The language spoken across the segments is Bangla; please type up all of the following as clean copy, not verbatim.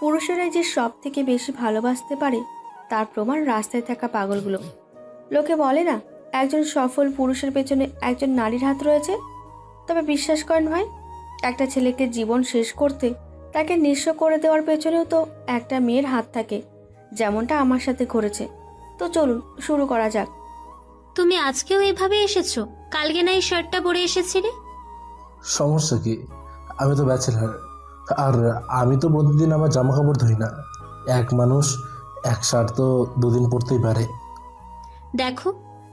পুরুষেরাই যে সব থেকে বেশি ভালোবাসতে পারে তার প্রমাণ রাস্তায় থাকা পাগলগুলো। লোকে বলে না, একজন সফল পুরুষের পেছনে একজন নারীর হাত রয়েছে। তবে বিশ্বাস করেন ভাই, একটা ছেলেকে জীবন শেষ করতে তাকে নিঃস্ব করে দেওয়ার পেছনেও তো একটা মেয়ের হাত থাকে, যেমনটা আমার সাথে ঘটেছে। তো চলুন শুরু করা যাক। তুমি আজকেও এভাবে এসেছো? কালকে না এই শার্টটা পরে এসেছিলে? সমস্যা কি? আমি তো ব্যাচেলার, আর আমি তো প্রতিদিন আমার জামা কাপড় ধুই না। এক মানুষ এক শার্ট তো দুদিন পরতেই পারে। দেখো,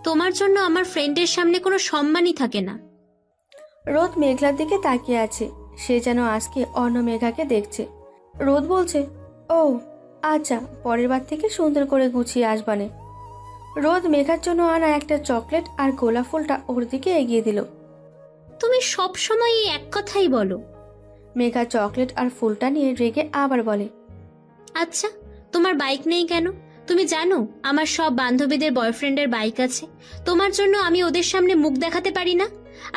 তোমার জন্য আমার ফ্রেন্ডের সামনে কোনো সম্মানই থাকে না। রোদ মেঘলার দিকে তাকিয়ে আছে, সে যেন আজকে অন্য মেঘাকে দেখছে। রোদ বলছে, ও আচ্ছা, পরের বার থেকে সুন্দর করে গুছিয়ে আসবানে। রোদ মেঘার জন্য আনা একটা চকলেট আর গোলাপ ফুলটা ওর দিকে এগিয়ে দিল। তুমি সব সময় এই এক কথাই বলো। মেঘা চকলেট আর ফুলটা নিয়ে রেগে আবার বলে, আচ্ছা, তোমার বাইক নেই কেন? তুমি জানো আমার সব বান্ধবীদের বয়ফ্রেন্ডের বাইক আছে। তোমার জন্য আমি ওদের সামনে মুখ দেখাতে পারি না।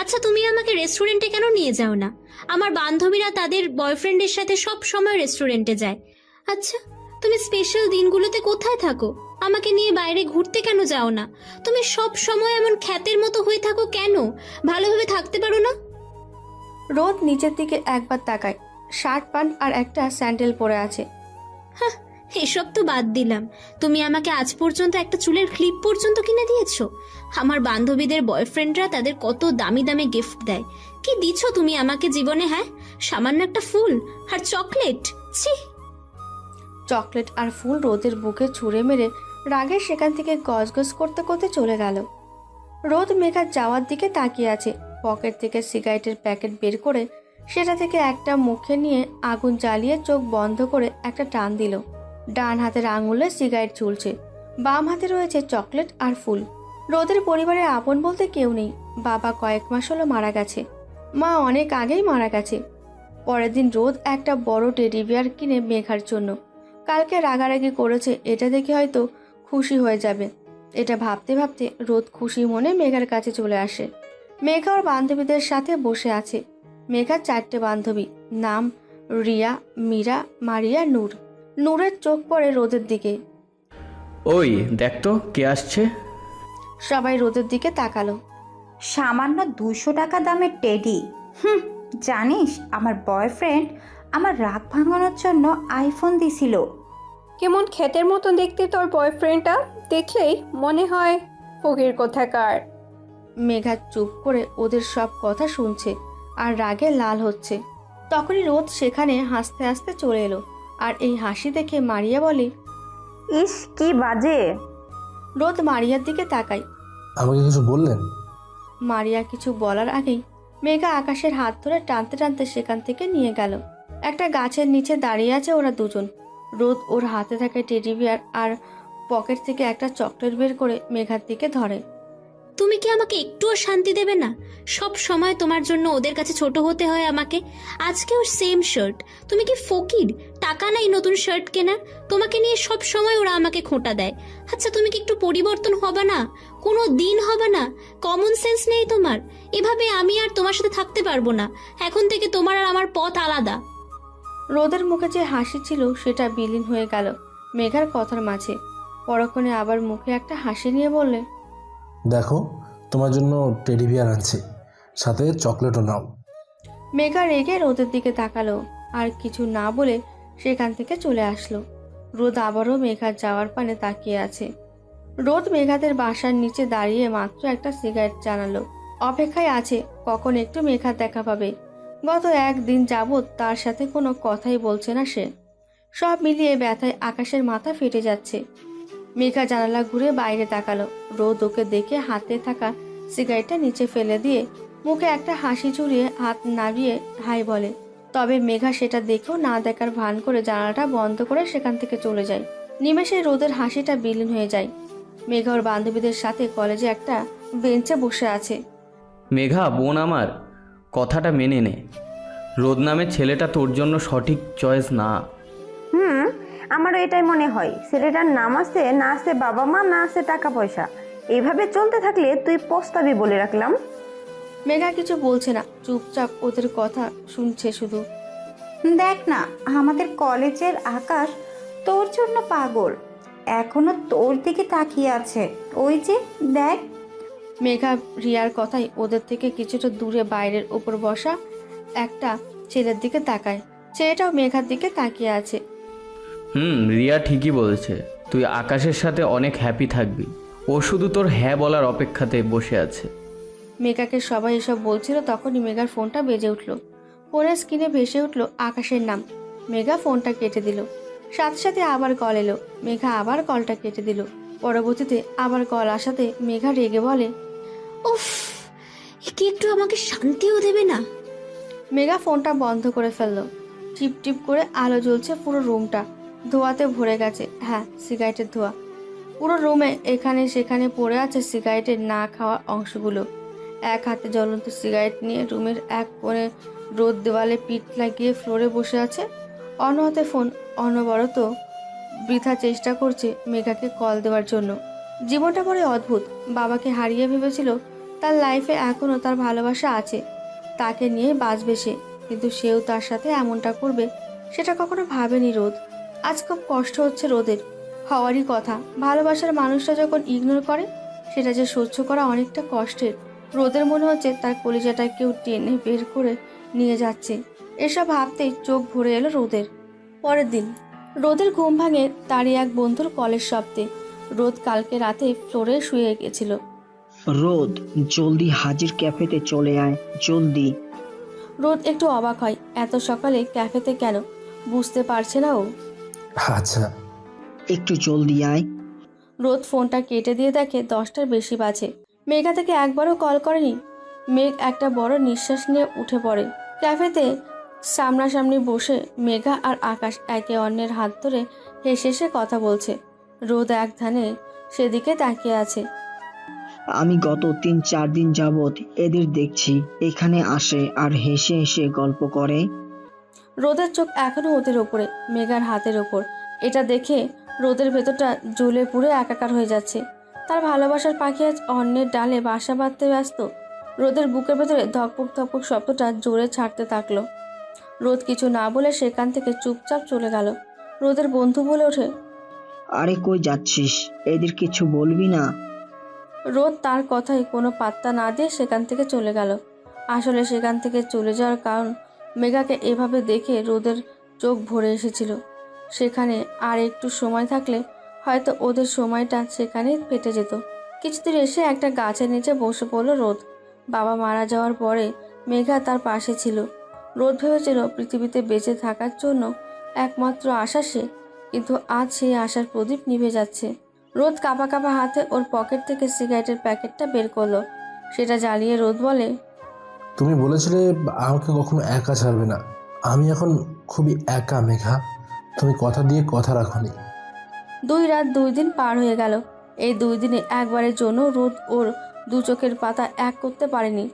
আচ্ছা, তুমি আমাকে রেস্টুরেন্টে কেন নিয়ে যাও না? আমার বান্ধবীরা তাদের বয়ফ্রেন্ডের সাথে সব সময় রেস্টুরেন্টে যায়। আচ্ছা, তুমি স্পেশাল দিনগুলোতে কোথায় থাকো? আমাকে নিয়ে বাইরে ঘুরতে কেন যাও না? তুমি সব সময় এমন খ্যাতের মতো হয়ে থাকো কেন? ভালোভাবে থাকতে পারো না? রোদ নিচের দিকে একবার তাকায়, শার্ট প্যান্ট আর একটা স্যান্ডেল পরে আছে। হ্যাঁ, এসব তো বাদ দিলাম। তুমি আমাকে আজ পর্যন্ত একটা চুলের ক্লিপ পর্যন্ত কিনে দিয়েছো। আমার বান্ধবীদের বয়ফ্রেন্ডরা তাদের কত দামি দামি গিফট দেয়। কি দিছো তুমি আমাকে জীবনে? হ্যাঁ, সামান্য একটা ফুল আর চকলেট। ছি! চকলেট আর ফুল রোদের বুকে ছুঁড়ে মেরে রাগে সেখান থেকে গজগজ করতে করতে চলে গেল। রোদ মেঘার যাওয়ার দিকে তাকিয়ে আছে। পকেট থেকে সিগারেটের প্যাকেট বের করে সেটা থেকে একটা মুখে নিয়ে আগুন জ্বালিয়ে চোখ বন্ধ করে একটা টান দিল। ডান হাতের আঙুলে সিগারেট ঝুলছে, বাম হাতে রয়েছে চকলেট আর ফুল। রোদের পরিবারে আপন বলতে কেউ নেই। বাবা কয়েক মাস হলো মারা গেছে, মা অনেক আগেই মারা গেছে। পরের দিন রোদ একটা বড় টেডি বিয়ার কিনে মেঘার জন্য। কালকে রাগারাগি করেছে, এটা দেখে হয়তো খুশি হয়ে যাবে। এটা ভাবতে ভাবতে রোদ খুশি মনে মেঘার কাছে চলে আসে। মেঘা ওর বান্ধবীদের সাথে বসে আছে। মেঘার 4টে বান্ধবী, নাম রিয়া, মীরা, মারিয়া, নূর। নূরের চোখ পড়ে রোদের দিকে। ওই দেখ তো কে আসছে। সবাই রোদের দিকে তাকালো। সামান্য 200 টাকা দামের টেডি? জানিস আমার বয়ফ্রেন্ড আমার রাগ ভাঙানোর জন্য আইফোন দিছিল। কেমন ক্ষেতের মতো দেখতে তোর বয়ফ্রেন্ডটা, দেখলেই মনে হয় ফকির কোথাকার। মেঘা চুপ করে ওদের সব কথা শুনছে আর রাগে লাল হচ্ছে। তখনই রোদ সেখানে হাসতে হাসতে চলে এলো, আর এই হাসি দেখে মারিয়া বলে, ইস কি বাজে। রোদ মারিয়ার দিকে তাকায়। আমাকে কিছু বললেন? মারিয়া কিছু বলার আগেই মেঘা আকাশের হাত ধরে টানতে টানতে সেখান থেকে নিয়ে গেল। একটা গাছের নিচে দাঁড়িয়ে আছে ওরা দুজন। রোদ ওর হাতে থাকে টেডি বিয়ার আর পকেট থেকে একটা চকলেট বের করে মেঘার দিকে ধরে। তুমি কি আমাকে একটুও শান্তি দেবে না? সব সময় তোমার জন্য ওদের কাছে ছোট হতে হয় আমাকে। আজকেও সেম শার্ট। তুমি কি ফকির? টাকা নাই নতুন শার্ট কেনার? তোমাকে নিয়ে সব সময় ওরা আমাকে খোঁটা দেয়। আচ্ছা, তুমি কি একটু পরিবর্তন হবে না? কোনো দিন হবে না? কমন সেন্স নেই তোমার? এভাবে আমি আর তোমার সাথে থাকতে পারবো না। এখন থেকে তোমার আর আমার পথ আলাদা। রোদের মুখে যে হাসি ছিল সেটা বিলীন হয়ে গেল মেঘার কথার মাঝে। পরক্ষণে আবার মুখে একটা হাসি নিয়ে বললে, দেখো, তোমার জন্য টেডি বিয়ার আনছি, সাথে চকলেটও নাও। মেঘা রেগে রোদের দিকে তাকালো, আর কিছু না বলে সেখান থেকে চলে আসলো। রোদ আবারও মেঘার যাওয়ার পানে তাকিয়ে আছে। রোদ মেঘাদের বাসার নিচে দাঁড়িয়ে মাত্র একটা সিগারেট জানালো, অপেক্ষায় আছে কখন একটু মেঘার দেখা পাবে। গত 1 দিন যাবৎ তার সাথে কোনো কথাই বলছে না সে। সব মিলিয়ে ব্যথায় আকাশের মাথা ফেটে যাচ্ছে। মেঘা জানালা ঘুরে বাইরে তাকালো। রোদ ওকে দেখে হাতে থাকা সিগারেটটা নিচে ফেলে দিয়ে মুখে একটা হাসি ঝুলিয়ে হাত নাড়িয়ে হাই বলে। তবে মেঘা সেটা দেখেও না দেখার ভান করে জানালাটা বন্ধ করে সেখান থেকে চলে যায়। নিমেষে রোদের হাসিটা বিলীন হয়ে যায়। মেঘা ওর বান্ধবীদের সাথে কলেজে একটা বেঞ্চে বসে আছে। মেঘা বোন আমার, কথাটা মেনে নে। রোদ নামের ছেলেটা তোর জন্য সঠিক চয়েস না। আমারও এটাই মনে হয়। ছেলেটার নাম আছে, না আছে বাবা মা, না আছে টাকা পয়সা। এইভাবে চলতে থাকলে তুই পস্তাবি বলে রাখলাম। মেঘা কিছু বলছে না, চুপচাপ ওদের কথা শুনছে শুধু। দেখ না, আমাদের কলেজের আকাশ তোর জন্য পাগল, এখনো তোর দিকে তাকিয়ে আছে। ওই যে দেখ। মেঘা রিয়ার কথাই ওদের থেকে কিছুটা দূরে বাইরের উপর বসা একটা ছেলের দিকে তাকায়। ছেলেটাও মেঘার দিকে তাকিয়ে আছে। রিয়া ঠিকই বলেছে, তুই আকাশের সাথে অনেক হ্যাপি থাকবি। ও শুধু তোর হ্যাঁ বলার অপেক্ষাতে বসে আছে। মেঘাকে সবাই এসব বলছিল, তখনই মেঘার ফোনটা বেজে উঠল। ফোনের স্ক্রিনে ভেসে উঠল আকাশের নাম। মেঘা ফোনটা কেটে দিল। সাথে সাথে আবার কল এলো। মেঘা আবার কলটা কেটে দিল। পরবর্তীতে আবার কল আসাতে মেঘা রেগে বলে, উফ, কি একটু আমাকে শান্তিও দেবে না? মেঘা ফোনটা বন্ধ করে ফেলল। টিপ টিপ করে আলো জ্বলছে, পুরো রুমটা ধোঁয়াতে ভরে গেছে। হ্যাঁ, সিগারেটের ধোঁয়া। পুরো রুমে এখানে সেখানে পড়ে আছে সিগারেটের না খাওয়া অংশগুলো। এক হাতে জ্বলন্ত সিগারেট নিয়ে রুমের এক কোণে রোদ দেওয়ালে পিঠ লাগিয়ে ফ্লোরে বসে আছে। অন্য হাতে ফোন অনবরত বৃথা চেষ্টা করছে মেঘাকে কল দেওয়ার জন্য। জীবনটা বড় অদ্ভুত। বাবাকে হারিয়ে ভেবেছিল তার লাইফে এখনও তার ভালোবাসা আছে, তাকে নিয়ে বাঁচবে সে, কিন্তু সেও তার সাথে এমনটা করবে সেটা কখনো ভাবেনি রোদ। আজ খুব কষ্ট হচ্ছে রোদের। হওয়ারই কথা, ভালোবাসার মানুষটা যখন ইগনোর করে সেটা যে সহ্য করা অনেকটা কষ্টের। রোদের মনে হচ্ছে তার কলিজাটা কেউ টেনে বের করে নিয়ে যাচ্ছে। এসব ভাবতেই চোখ ভরে এলো রোদের। পরের দিন রোদের ঘুম ভাঙে তারই এক বন্ধুর কলের শব্দে। রোদ কালকে রাতে ফ্লোরে শুয়ে গেছিল। রোদ, জলদি হাজির ক্যাফেতে চলে আয়, জলদি। রোদ একটু অবাক হয়, এত সকালে ক্যাফেতে কেন বুঝতে পারছে না ও। আচ্ছা। একটু জলদি আয়। রোদ ফোনটা কেটে দিয়ে দেখে 10টার বেশি বাজে। মেঘা থেকে একবারও কল করেনি। মেঘ একটা বড় নিঃশ্বাস নিয়ে উঠে পড়ে। ক্যাফেতে সামনাসামনি বসে মেঘা আর আকাশ একে অন্যের হাত ধরে হেসে হেসে কথা বলছে। রোদ এক ধ্যানে সেদিকে তাকিয়ে আছে। আমি গত 3-4 দিন যাবৎ এদের দেখছি, এখানে আসে আর হেসে হেসে গল্প করে। রোদের চোখ এখনো ওদের ওপরে, মেঘার হাতের ওপর। এটা দেখে রোদের ভেতরটা জ্বলে পুড়ে একাকার হয়ে যাচ্ছে। তার ভালোবাসার পাখি আজ অন্যের ডালে বাসা বাঁধতে ব্যস্ত। রোদের বুকের ভেতরে ধকপক ধকপক শব্দটা জোরে ছাড়তে থাকলো। রোদ কিছু না বলে সেখান থেকে চুপচাপ চলে গেল। রোদের বন্ধু বলে ওঠে, আরে কই যাচ্ছিস? এদের কিছু বলবি না? রোদ তার কথায় কোনো পাত্তা না দিয়ে সেখান থেকে চলে গেল। আসলে সেখান থেকে চলে যাওয়ার কারণ মেঘাকে এভাবে দেখে রোদের চোখ ভরে এসেছিল। সেখানে আর একটু সময় থাকলে হয়তো ওদের সময়টা সেখানেই পেটে যেত। কিছুদিন এসে একটা গাছের নিচে বসে পড়ল রোদ। বাবা মারা যাওয়ার পরে মেঘা তার পাশে ছিল। রোদ ভেবেছিল পৃথিবীতে বেঁচে থাকার জন্য একমাত্র আশা সে, কিন্তু আজ সেই আশার প্রদীপ নিভে যাচ্ছে। রোদ কাঁপা কাঁপা হাতে ওর পকেট থেকে সিগারেটের প্যাকেটটা বের করলো। সেটা জ্বালিয়ে রোদ বলে, তুমি বলেছিলে আমাকে কখনো একা ছাড়বে না। আমি এখন খুবই একা মেঘা। তুমি কথা দিয়ে কথা রাখোনি। 2 রাত 2 দিন পার হয়ে গেল। এই 2 দিনে একবারের জন্য রোদ ওর দু চোখের পাতা এক করতে পারেনি।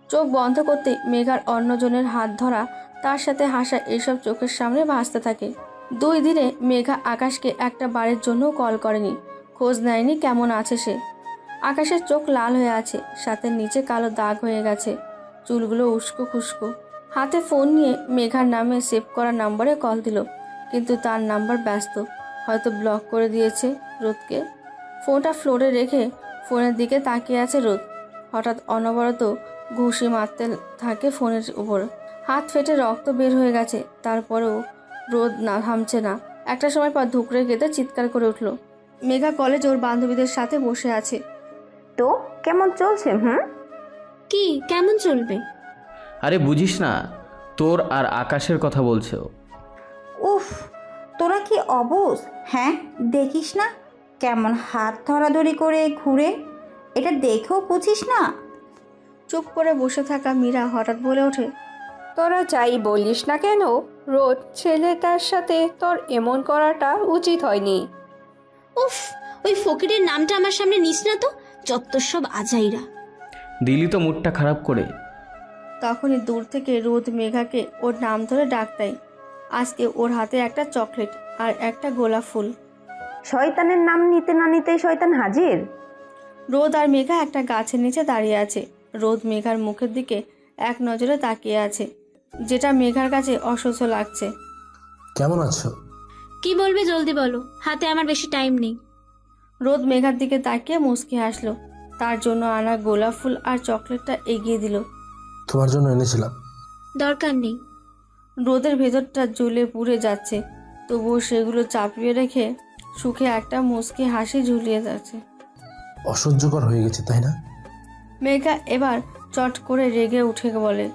চোখ বন্ধ করতে মেঘার অন্যজনের হাত ধরা, তার সাথে হাসা এসব চোখের সামনে ভাসতে থাকে। 2 দিনে মেঘা আকাশকে একটা বারের জন্যও কল করেনি, খোঁজ নেয়নি কেমন আছে সে। আকাশের চোখ লাল হয়ে আছে, সাথে নিচে কালো দাগ হয়ে গেছে, চুলগুলো উস্কো খুস্কো। হাতে ফোন নিয়ে মেঘার নামে সেভ করা নম্বরে কল দিল, কিন্তু তার নাম্বার ব্যস্ত, হয়তো ব্লক করে দিয়েছে রোদকে। ফোনটা ফ্লোরে রেখে ফোনের দিকে তাকিয়ে আছে রোদ। হঠাৎ অনবরত ঘুষি মারতে থাকে ফোনের উপর। হাত ফেটে রক্ত বের হয়ে গেছে, তারপরেও রোদ না থামছে না। একটা সময় পর ধুকরে কেঁদে চিৎকার করে উঠল। মেঘা কলেজ ওর বান্ধবীদের সাথে বসে আছে। তো কেমন চলছে? কি কেমন চলবে? আরে বুঝিস না, তোর আর আকাশের কথা বলছে ও। উফ, তোরা কি অবুঝ? হ্যাঁ, দেখিস না কেমন হাত ধরাধরি করে ঘুরে? এটা দেখেও বুঝিস না? চুপ করে বসে থাকা মীরা হঠাৎ বলে ওঠে, তোরা যাই বলিস না কেন, রোদ ছেলেটার সাথে তোর এমন করাটা উচিত হয়নি। উফ, ওই ফকিরের নামটা আমার সামনে নিস না তো, যত সব আজাইরা। দিলি তো মুডটা খারাপ করে। তখনই দূর থেকে রোদ মেঘাকে ওর নাম ধরে ডাক দেয়। আজকে ওর হাতে একটা চকলেট আর একটা গোলাপ ফুল। শয়তানের নাম নিতে না নিতেই শয়তান হাজির। রোদ আর মেঘা একটা গাছের নিচে দাঁড়িয়ে আছে। রোদ মেঘার মুখের দিকে এক নজরে তাকিয়ে আছে। যেটা মেঘার কাছে অসহ্য লাগছে। কেমন আছো? কি বলবে জলদি বলো, হাতে আমার বেশি টাইম নেই। রোদ মেঘার দিকে তাকিয়ে মুচকি হাসলো। তার জন্য আনা গোলাপ ফুল আর চকলেটটা এগিয়ে দিল। তোমার জন্য এনেছিলাম। দরকার নেই। রোদের ভেতরটা জ্বলে পুড়ে যাচ্ছে, তবুও সেগুলো চাপিয়ে রেখে সুখে একটা মুচকি হাসি ঝুলিয়ে যাচ্ছে। অসহ্যকর হয়ে গেছে তাই না? মেঘা এবার চট করে রেগে উঠে বলে,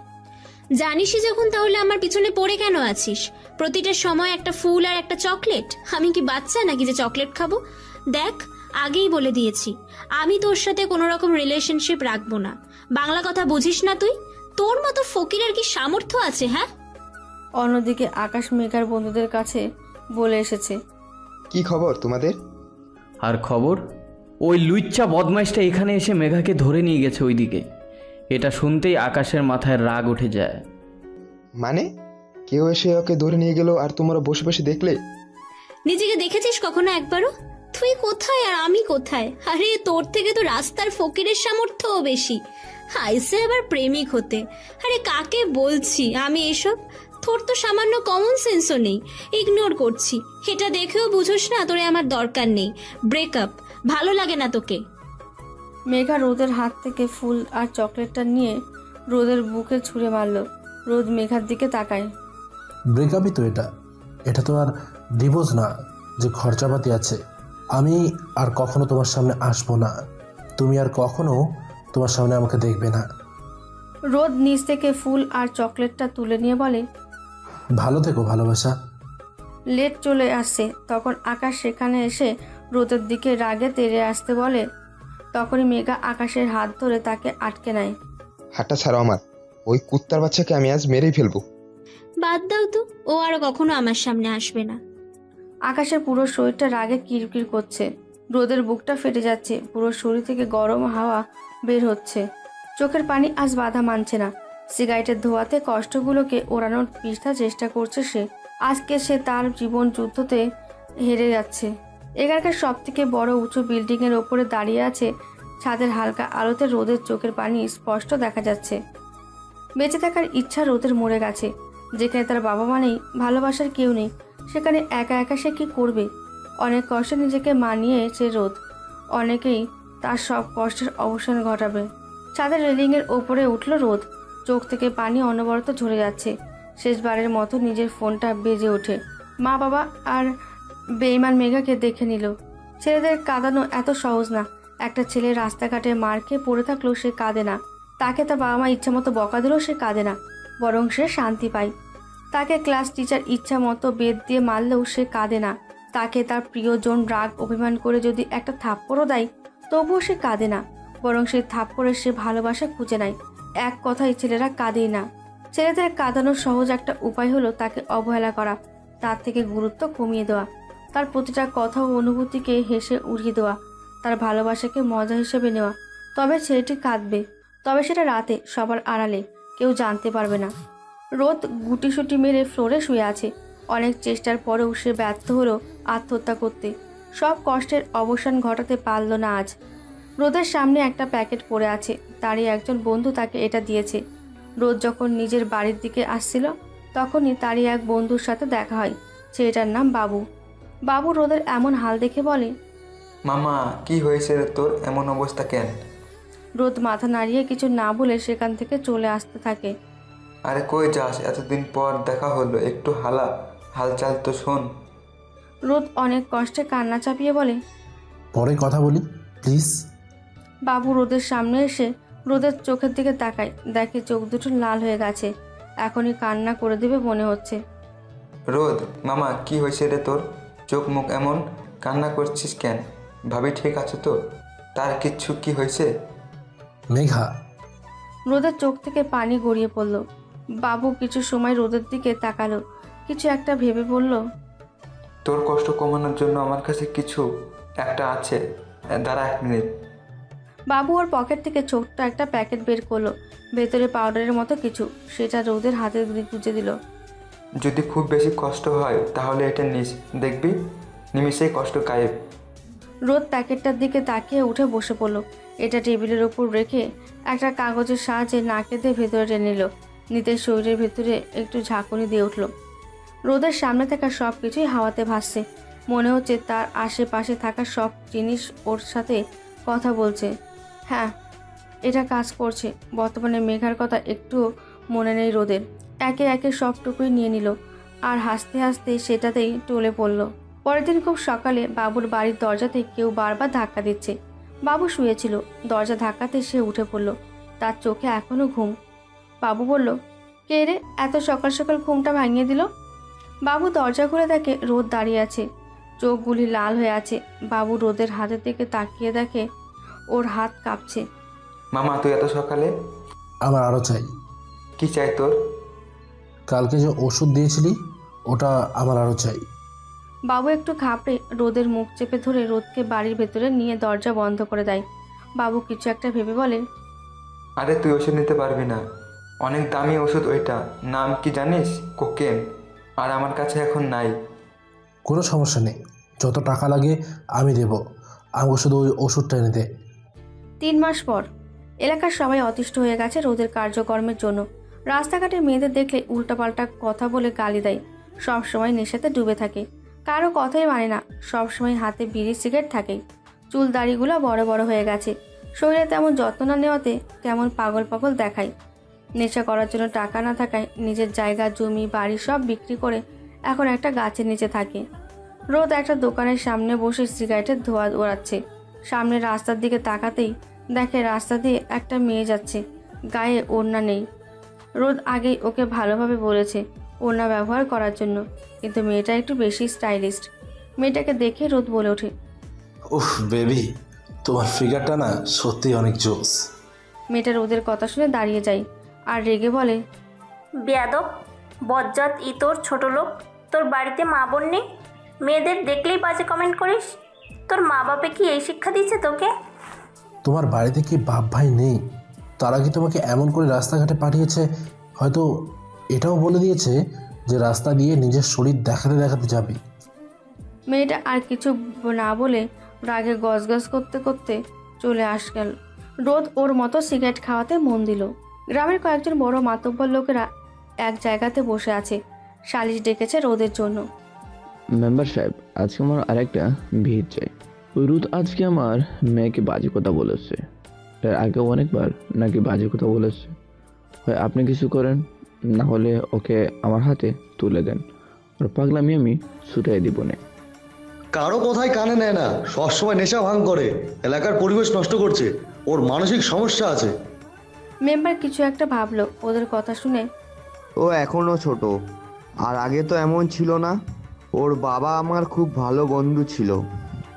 জানিসই যখন তাহলে আমার পিছনে পড়ে কেন আছিস? প্রতিটা সময় একটা ফুল আর একটা চকলেট। আমি কি বাচ্চা নাকি যে চকলেট খাবো? দেখ, আগেই বলে দিয়েছি আমি তোর সাথে কোনো রকম রিলেশনশিপ রাখবো না। বাংলা কথা বুঝিস না তুই? তোর মতো ফকিরের কি সামর্থ্য আছে? হ্যাঁ। অন্যদিকে আকাশ মেঘার বন্ধুদের কাছে বলে এসেছে, কি খবর তোমাদের? আর খবর, ওই লুচ্চা বদমাইশটা এখানে এসে মেঘাকে ধরে নিয়ে গেছে ওইদিকে। এটা শুনতেই আকাশের মাথায় রাগ উঠে যায়। মানে কেউ এসে ওকে ধরে নিয়ে গেল আর তোমরা বসে বসে দেখলে? নিজেকে দেখেছিস কখনো একবারও? তুই কোথায় আর আমি কোথায়? আরে তোর থেকে তো রাস্তার ফকিরের সামর্থ্যও বেশি। আইসে আবার প্রেমিক হতে। আরে কাকে বলছি আমি এসব? তোর তো সামান্য কমন সেন্সও নেই, ইগনোর করছি। এটা দেখেও বুঝোস না তোরে আমার দরকার নেই। ব্রেকআপ, ভালো লাগে না তোকে। মেঘা রোদের হাত থেকে ফুল আর চকলেটটা নিয়ে রোদের বুকে ছুঁড়ে মারল। রোদ মেঘার দিকে তাকায়। ব্রেকআপই তো এটা। এটা তো আর ডিভোর্স না যে খরচাপাতি আছে। আমি আর কখনো তোমার সামনে আসবো না, তুমি আর কখনো তোমার সামনে আমাকে দেখবে না। রোদ নিচ থেকে ফুল আর চকলেটটা তুলে নিয়ে বলে, ভালো থেকো ভালোবাসা। লেট চলে আসছে তখন আকাশ সেখানে এসে রোদের দিকে রাগে তেড়ে আসতে বলে। তখনই মেঘা আকাশের হাত ধরে তাকে আটকে নেয়। হাতটা ছাড়ো আমার। ওই কুত্তার বাচ্চাকে আমি আজ মেরেই ফেলবো। বাদ দাও তো, ও আর কখনো আমার সামনে আসবে না। আকাশের পুরো শরীরটা রাগে কিরকির করছে। রোদের বুকটা ফেটে যাচ্ছে, পুরো শরীর থেকে গরম হাওয়া বের হচ্ছে। চোখের পানি আজ বাধা মানছে না। সিগারেটের ধোয়াতে কষ্টগুলোকে ওড়ানোর পিছটা চেষ্টা করছে সে। আজকে সে তার জীবন যুদ্ধতে হেরে যাচ্ছে। এখানকার সব থেকে বড় উঁচু বিল্ডিংয়ের ওপরে দাঁড়িয়ে আছে। ছাদের হালকা আলোতে রোদের চোখের পানি স্পষ্ট দেখা যাচ্ছে। বেঁচে থাকার ইচ্ছা রোদের মরে গেছে। যেখানে তার বাবা মা নেই, ভালোবাসার কেউ নেই, সেখানে একা একা সে কী করবে? অনেক কষ্টে নিজেকে মানিয়েছে রোদ। অনেকেই তার সব কষ্টের অবসান ঘটাবে। ছাদের রেলিংয়ের ওপরে উঠল রোদ। চোখ থেকে পানি অনবরত ঝরে যাচ্ছে। শেষবারের মতো নিজের ফোনটা বেজে ওঠে। মা বাবা আর বেঈমান মেঘাকে দেখে নিল। ছেলেদের কাঁদানো এত সহজ না। একটা ছেলে রাস্তাঘাটে মার খেয়ে পড়ে থাকলেও সে কাঁদে না। তাকে তার বাবা মা ইচ্ছা মতো বকা দিলেও সে কাঁদে না, বরং সে শান্তি পায়। তাকে ক্লাস টিচার ইচ্ছা মতো বেত দিয়ে মারলেও সে কাঁদে না। তাকে তার প্রিয়জন রাগ অভিমান করে যদি একটা থাপ্পড়ও দেয়, তবুও সে কাঁদে না, বরং সেই থাপ্পড়ে সে ভালোবাসা খুঁজে নেয়। এক কথায় ছেলেরা কাঁদেই না। ছেলেদের কাঁদানোর সহজ একটা উপায় হলো তাকে অবহেলা করা, তার থেকে গুরুত্ব কমিয়ে দেওয়া, তার প্রতিটা কথা ও অনুভূতিকে হেসে উড়িয়ে দেওয়া, তার ভালোবাসাকে মজা হিসেবে নেওয়া। তবে ছেলেটি কাঁদবে, তবে সেটা রাতে সবার আড়ালে, কেউ জানতে পারবে না। রোদ গুটিসুটি মেরে ফ্লোরে শুয়ে আছে। অনেক চেষ্টার পরেও সে ব্যর্থ হলো আত্মহত্যা করতে। সব কষ্টের অবসান ঘটাতে পারল না আজ। রোদের সামনে একটা প্যাকেট পড়ে আছে। তারই একজন বন্ধু তাকে এটা দিয়েছে। রোদ যখন নিজের বাড়ির দিকে আসছিল, তখনই তারই এক বন্ধুর সাথে দেখা হয়। ছেলেটার নাম বাবু। বাবু রোদের এমন হাল দেখে বলে, মামা কি হয়েছে রে তোর, এমন অবস্থা কেন? রোদ মাথা নাড়িয়ে কিছু না বলে সেখান থেকে চলে আসতে থাকে। আরে কই যাস, এতদিন পর দেখা হলো, একটু হালচাল তো শোন। রোদ অনেক কষ্টে কান্না চাপিয়ে বলে, পরে কথা বলি প্লিজ। বাবু রোদের সামনে এসে রোদের চোখের দিকে তাকায়, দেখে চোখ দুটো লাল হয়ে গেছে। এখনই কান্না করে দেবে মনে হচ্ছে। রোদ মামা কি হয়েছে রে তোর, চোখ মুখ এমন, কান্না করছিস কেন? ভাবি ঠিক আছে তো? তার কিচ্ছু কি হয়েছে? মেঘা। রোদের চোখ থেকে পানি গড়িয়ে পড়ল। বাবু কিছু সময় রোদের দিকে তাকালো, কিছু একটা ভেবে বলল, তোর কষ্ট কমানোর জন্য আমার কাছে কিছু একটা আছে, দাঁড়া 1 মিনিট। বাবু ওর পকেট থেকে ছোট্ট একটা প্যাকেট বের করলো, ভেতরে পাউডারের মতো কিছু। সেটা রোদের হাতে গুঁজে দিল। যদি খুব বেশি কষ্ট হয় তাহলে এটা নিস, দেখবি নিমিষেই কষ্ট গায়েব। রোদ প্যাকেটটার দিকে তাকিয়ে উঠে বসে পড়ল। এটা টেবিলের ওপর রেখে একটা কাগজের সাহায্যে নাকে দিয়ে ভেতরে টেনে নিল। নিতের শরীরের ভেতরে একটু ঝাঁকুনি দিয়ে উঠল। রোদের সামনে থাকা সব কিছুই হাওয়াতে ভাসছে। মনে হচ্ছে তার আশেপাশে থাকা সব জিনিস ওর সাথে কথা বলছে। হ্যাঁ, এটা কাজ করছে। বর্তমানে মেঘার কথা একটুও মনে নেই রোদের। একে একে সবটুকুই নিয়ে নিল আর হাসতে হাসতে সেটাতেই টলে পড়ল। পরের দিন খুব সকালে বাবুর বাড়ির দরজাতে কেউ বারবার ধাক্কা দিচ্ছে। বাবু শুয়েছিল, দরজা ধাক্কাতে সে উঠে পড়ল। তার চোখে এখনও ঘুম। বাবু বলল, কে রে, এত সকাল সকাল ঘুমটা ভাঙিয়ে দিল? বাবু দরজা খুলে দেখে রোদ দাঁড়িয়ে আছে, চোখগুলি লাল হয়ে আছে। বাবু রোদের হাতের দিকে তাকিয়ে দেখে ওর হাত কাঁপছে। মামা তুই এত সকালে? আমার আরও চাই। কি চাই তোর? কালকে যে ওষুধ দিয়েছিলি ওটা আমার আরও চাই। বাবু একটু ঘাবড়ে রোদের মুখ চেপে ধরে রোদকে বাড়ির ভেতরে নিয়ে দরজা বন্ধ করে দেয়। বাবু কিছু একটা ভেবে বলে, আরে তুই ওষুধ নিতে পারবি না, অনেক দামি ওষুধ ওইটা। নাম কি জানিস? কোকেন। আর আমার কাছে এখন নাই। কোনো সমস্যা নেই, যত টাকা লাগে আমি দেব, আমাকে শুধু ওই ওষুধটা এনে দে। 3 মাস পর এলাকার সবাই অতিষ্ঠ হয়ে গেছে রোদের কার্যকর্মের জন্য। রাস্তাঘাটে মেয়েদের দেখলে উল্টাপাল্টা কথা বলে গালি দেয়। সব সময় নেশাতে ডুবে থাকে, কারো কথাই মানে না। সব সময় হাতে বিড়ি সিগারেট থাকে। চুল দাড়িগুলো বড় বড় হয়ে গেছে। শরীরে তেমন যত্ন না নেওয়াতে কেমন পাগল পাগল দেখায়। নেশা করার জন্য টাকা না থাকায় নিজের জায়গা, জমি, বাড়ি সব বিক্রি করে এখন একটা গাছের নিচে থাকে। রোদ একটা দোকানের সামনে বসে সিগারেটের ধোঁয়া ওড়াচ্ছে। সামনে রাস্তার দিকে তাকাতেই দেখে রাস্তা দিয়ে একটা মেয়ে যাচ্ছে, গায়ে ওড়না নেই। রোদ আগেই ওকে ভালোভাবে বলেছে ওড়না ব্যবহার করার জন্য, কিন্তু মেয়েটা একটু বেশি স্টাইলিস্ট। মেয়েটাকে দেখে রোদ বলে ওঠে, উফ বেবি, তোমার ফিগারটা না সত্যি অনেক জোস। মেয়েটা রোদের কথা শুনে দাঁড়িয়ে যায় আর রেগে বলে, বেয়াদব, বজ্জাত, ইতর, ছোট লোক। তোর বাড়িতে মা বোন নেই? মেয়েদের দেখলেই বাজে কমেন্ট করিস? তোর মা বাপে কি এই শিক্ষা দিয়েছে তোকে? তোমার বাড়িতে কি বাপ ভাই নেই? তারা কি তোমাকে এমন করে রাস্তাঘাটে পাঠিয়েছে? হয়তো এটাও বলে দিয়েছে যে রাস্তা দিয়ে নিজের শরীর দেখাতে দেখাতে যাবি। মেয়েটা আর কিছু না বলে রাগে গজগজ করতে করতে চলে গেল। রোদ ওর মতো সিগারেট খাওয়াতে মন দিল। গ্রামের কয়েকজন বড় মাতব্বর লোকেরা এক জায়গাতে বসে আছে। সালিশ ডেকেছে রোদের জন্য। মেম্বার সাহেব, আজকে আমার আরেকটা ভিড় চাই। ওই রুদ আজকে আমার মেয়েকে বাজে কথা বলেছে। এর আগে অনেকবার নাকি বাজে কথা বলেছে। হয় আপনি কিছু করেন, না হলে ওকে আমার হাতে তুলে দেন। আর পাগলামি আমি ছুটাই দিব না। কারো কথাই কানে নেয় না, সবসময় নেশা ভাঙ করে, এলাকার পরিবেশ নষ্ট করছে। ওর মানসিক সমস্যা আছে। মেম্বার কিছু একটা ভাবলো ওদের কথা শুনে। ও এখনো ছোট, আর আগে তো এমন ছিল না। ওর বাবা আমার খুব ভালো বন্ধু ছিল।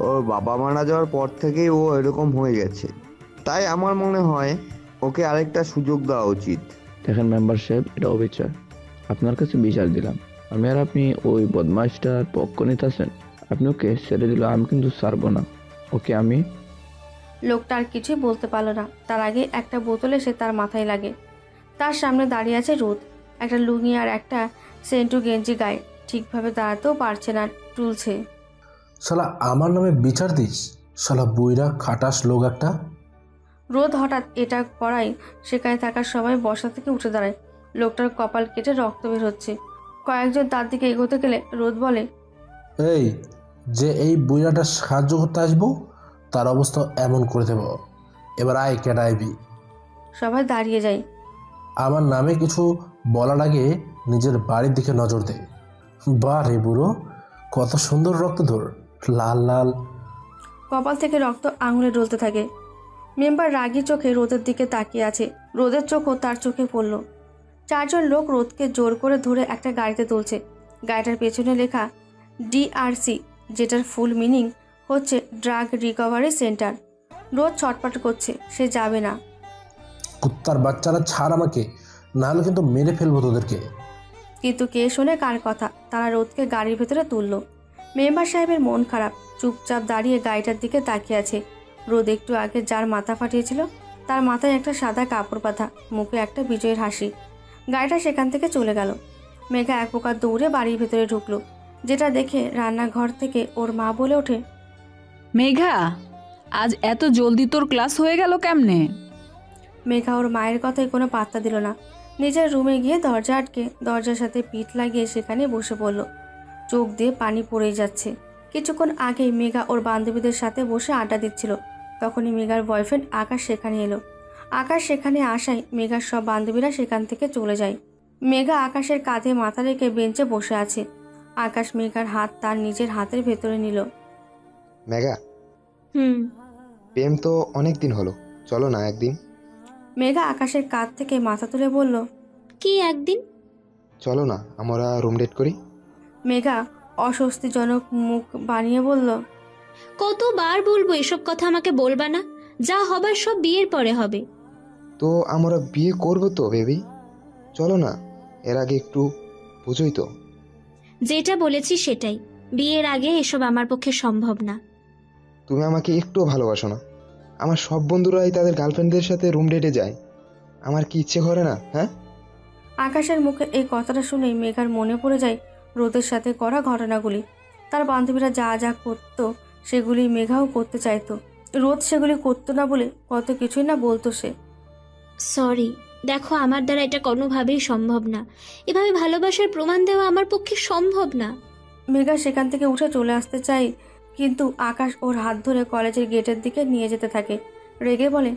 ওর বাবা মারা যাওয়ার পর থেকেই ও এরকম হয়ে গেছে। তাই আমার মনে হয় ওকে আরেকটা সুযোগ দেওয়া উচিত। দেখেন মেম্বার সাহেব, এটা অবিচার। আপনার কাছে বিচার দিলাম আমি, আর আপনি ওই বদমাইশটার পক্ষ নিতেছেন। আপনি ওকে ছেড়ে দিল, আমি কিন্তু ছাড়বো না ওকে। আমি লোকটা আর কিছুই বলতে পারলো না। তার আগে একটা বোতল এসে তার মাথায় লাগে। তার সামনে দাঁড়িয়ে আছে রোদ, একটা লুঙ্গি আর একটা সেন্টু গেঞ্জি গায়ে। ঠিকভাবে দাঁড়াতেও পারছে না, টুলছে। শালা আমার নামে বিচার দিস? শালা বুইরা খাটাস লোক একটা। রোদ হঠাৎ এটা করাই সেখানে থাকা সবাই বসা থেকে উঠে দাঁড়ায়। লোকটার কপাল কেটে রক্ত বের হচ্ছে। কয়েকজন তার দিকে এগোতে গেলে রোদ বলে, এই যে এই বুইরাটা সাহায্য করতে আসবো তার অবস্থা এমন করে দেব। এবার আয় কেডাইবি। সবাই দাঁড়িয়ে যায়। আমার নামে কিছু বলার আগে নিজের বাড়ির দিকে নজর দে। বা রে বুড়ো, কত সুন্দর রক্ত ধর, লাল লাল। কপাল থেকে রক্ত আঙুলে ডলতে থাকে। মেম্বার রাগী চোখে রোদের দিকে তাকিয়ে আছে। রোদের চোখও তার চোখে পড়ল। 4 জন লোক রোদকে জোর করে ধরে একটা গাড়িতে তুলছে। গাড়িটার পেছনে লেখা ডিআরসি, যেটার ফুল মিনিং হচ্ছে ড্রাগ রিকভারি সেন্টার। রোদ ছটপট করছে, সে যাবে না। কুত্তার বাচ্চারা ছাড় আমাকে, নাহলে কিন্তু মেরে ফেলবো তোদেরকে। কিন্তু কে শোনে কার কথা? তারা রোদকে গাড়ির ভেতরে তুলল। মেম্বার সাহেবের মন খারাপ, চুপচাপ দাঁড়িয়ে গাড়িটার দিকে তাকিয়ে আছে। রোদ একটু আগে যার মাথা ফাটিয়েছিল তার মাথায় একটা সাদা কাপড় বাঁধা, মুখে একটা বিজয়ের হাসি। গাড়িটা সেখান থেকে চলে গেল। মেঘা এক প্রকার দৌড়ে বাড়ির ভেতরে ঢুকলো, যেটা দেখে রান্নাঘর থেকে ওর মা বলে ওঠে, মেঘা, আজ এত জলদি তোর ক্লাস হয়ে গেল কেমনে? মেঘা ওর মায়ের কথায় কোনো পাত্তা দিল না। নিজের রুমে গিয়ে দরজা আটকে দরজার সাথে পিঠ লাগিয়ে সেখানে বসে পড়ল। চোখ দিয়ে পানি পড়েই যাচ্ছে। কিছুক্ষণ আগেই মেঘা ওর বান্ধবীদের সাথে বসে আড্ডা দিচ্ছিল। তখনই মেঘার বয়ফ্রেন্ড আকাশ সেখানে এলো। আকাশ সেখানে আসায় মেঘার সব বান্ধবীরা সেখান থেকে চলে যায়। মেঘা আকাশের কাঁধে মাথা রেখে বেঞ্চে বসে আছে। আকাশ মেঘার হাত তার নিজের হাতের ভেতরে নিল। মেঘা, হুম। প্রেম তো অনেক দিন হলো, চলো না একদিন। মেঘা আকাশের কাঁধ থেকে মাথা তুলে বলল, কি একদিন? চলো না আমরা রুম ডেট করি। মেঘা অস্বস্তিজনক মুখ বানিয়ে বলল, কতবার বলবো এসব কথা আমাকে বলবা না? যা হবার সব বিয়ের পরে হবে। তো আমরা বিয়ে করবো তো বেবি, চলো না। এর আগে একটু বুঝোই তো। যেটা বলেছি সেটাই, বিয়ের আগে এসব আমার পক্ষে সম্ভব না। তুমি আমাকে একটুও ভালোবাসো না? আমার সব বন্ধুরাই তাদের গার্লফ্রেন্ডদের সাথে রুম ডেটে যায়, আমার কি ইচ্ছে করে না? হ্যাঁ। আকাশের মুখে এই কথাটা শুনেই মেঘার মনে পড়ে যায় রোদের সাথে করা ঘটনাগুলি। তার বান্ধবীরা যা যা করতো সেগুলি মেঘাও করতে চাইতো। রোদ সেগুলি করতো না বলে কত কিছুই না বলতো সে। সরি, দেখো আমার দ্বারা এটা কোনোভাবেই সম্ভব না। এভাবে ভালোবাসার প্রমাণ দেওয়া আমার পক্ষে সম্ভব না। মেঘা সেখান থেকে উঠে চলে আসতে চাই, কিন্তু আকাশ ওর হাত ধরে কলেজের গেটের দিকে নিয়ে যেতে থাকে। রেগে বলে,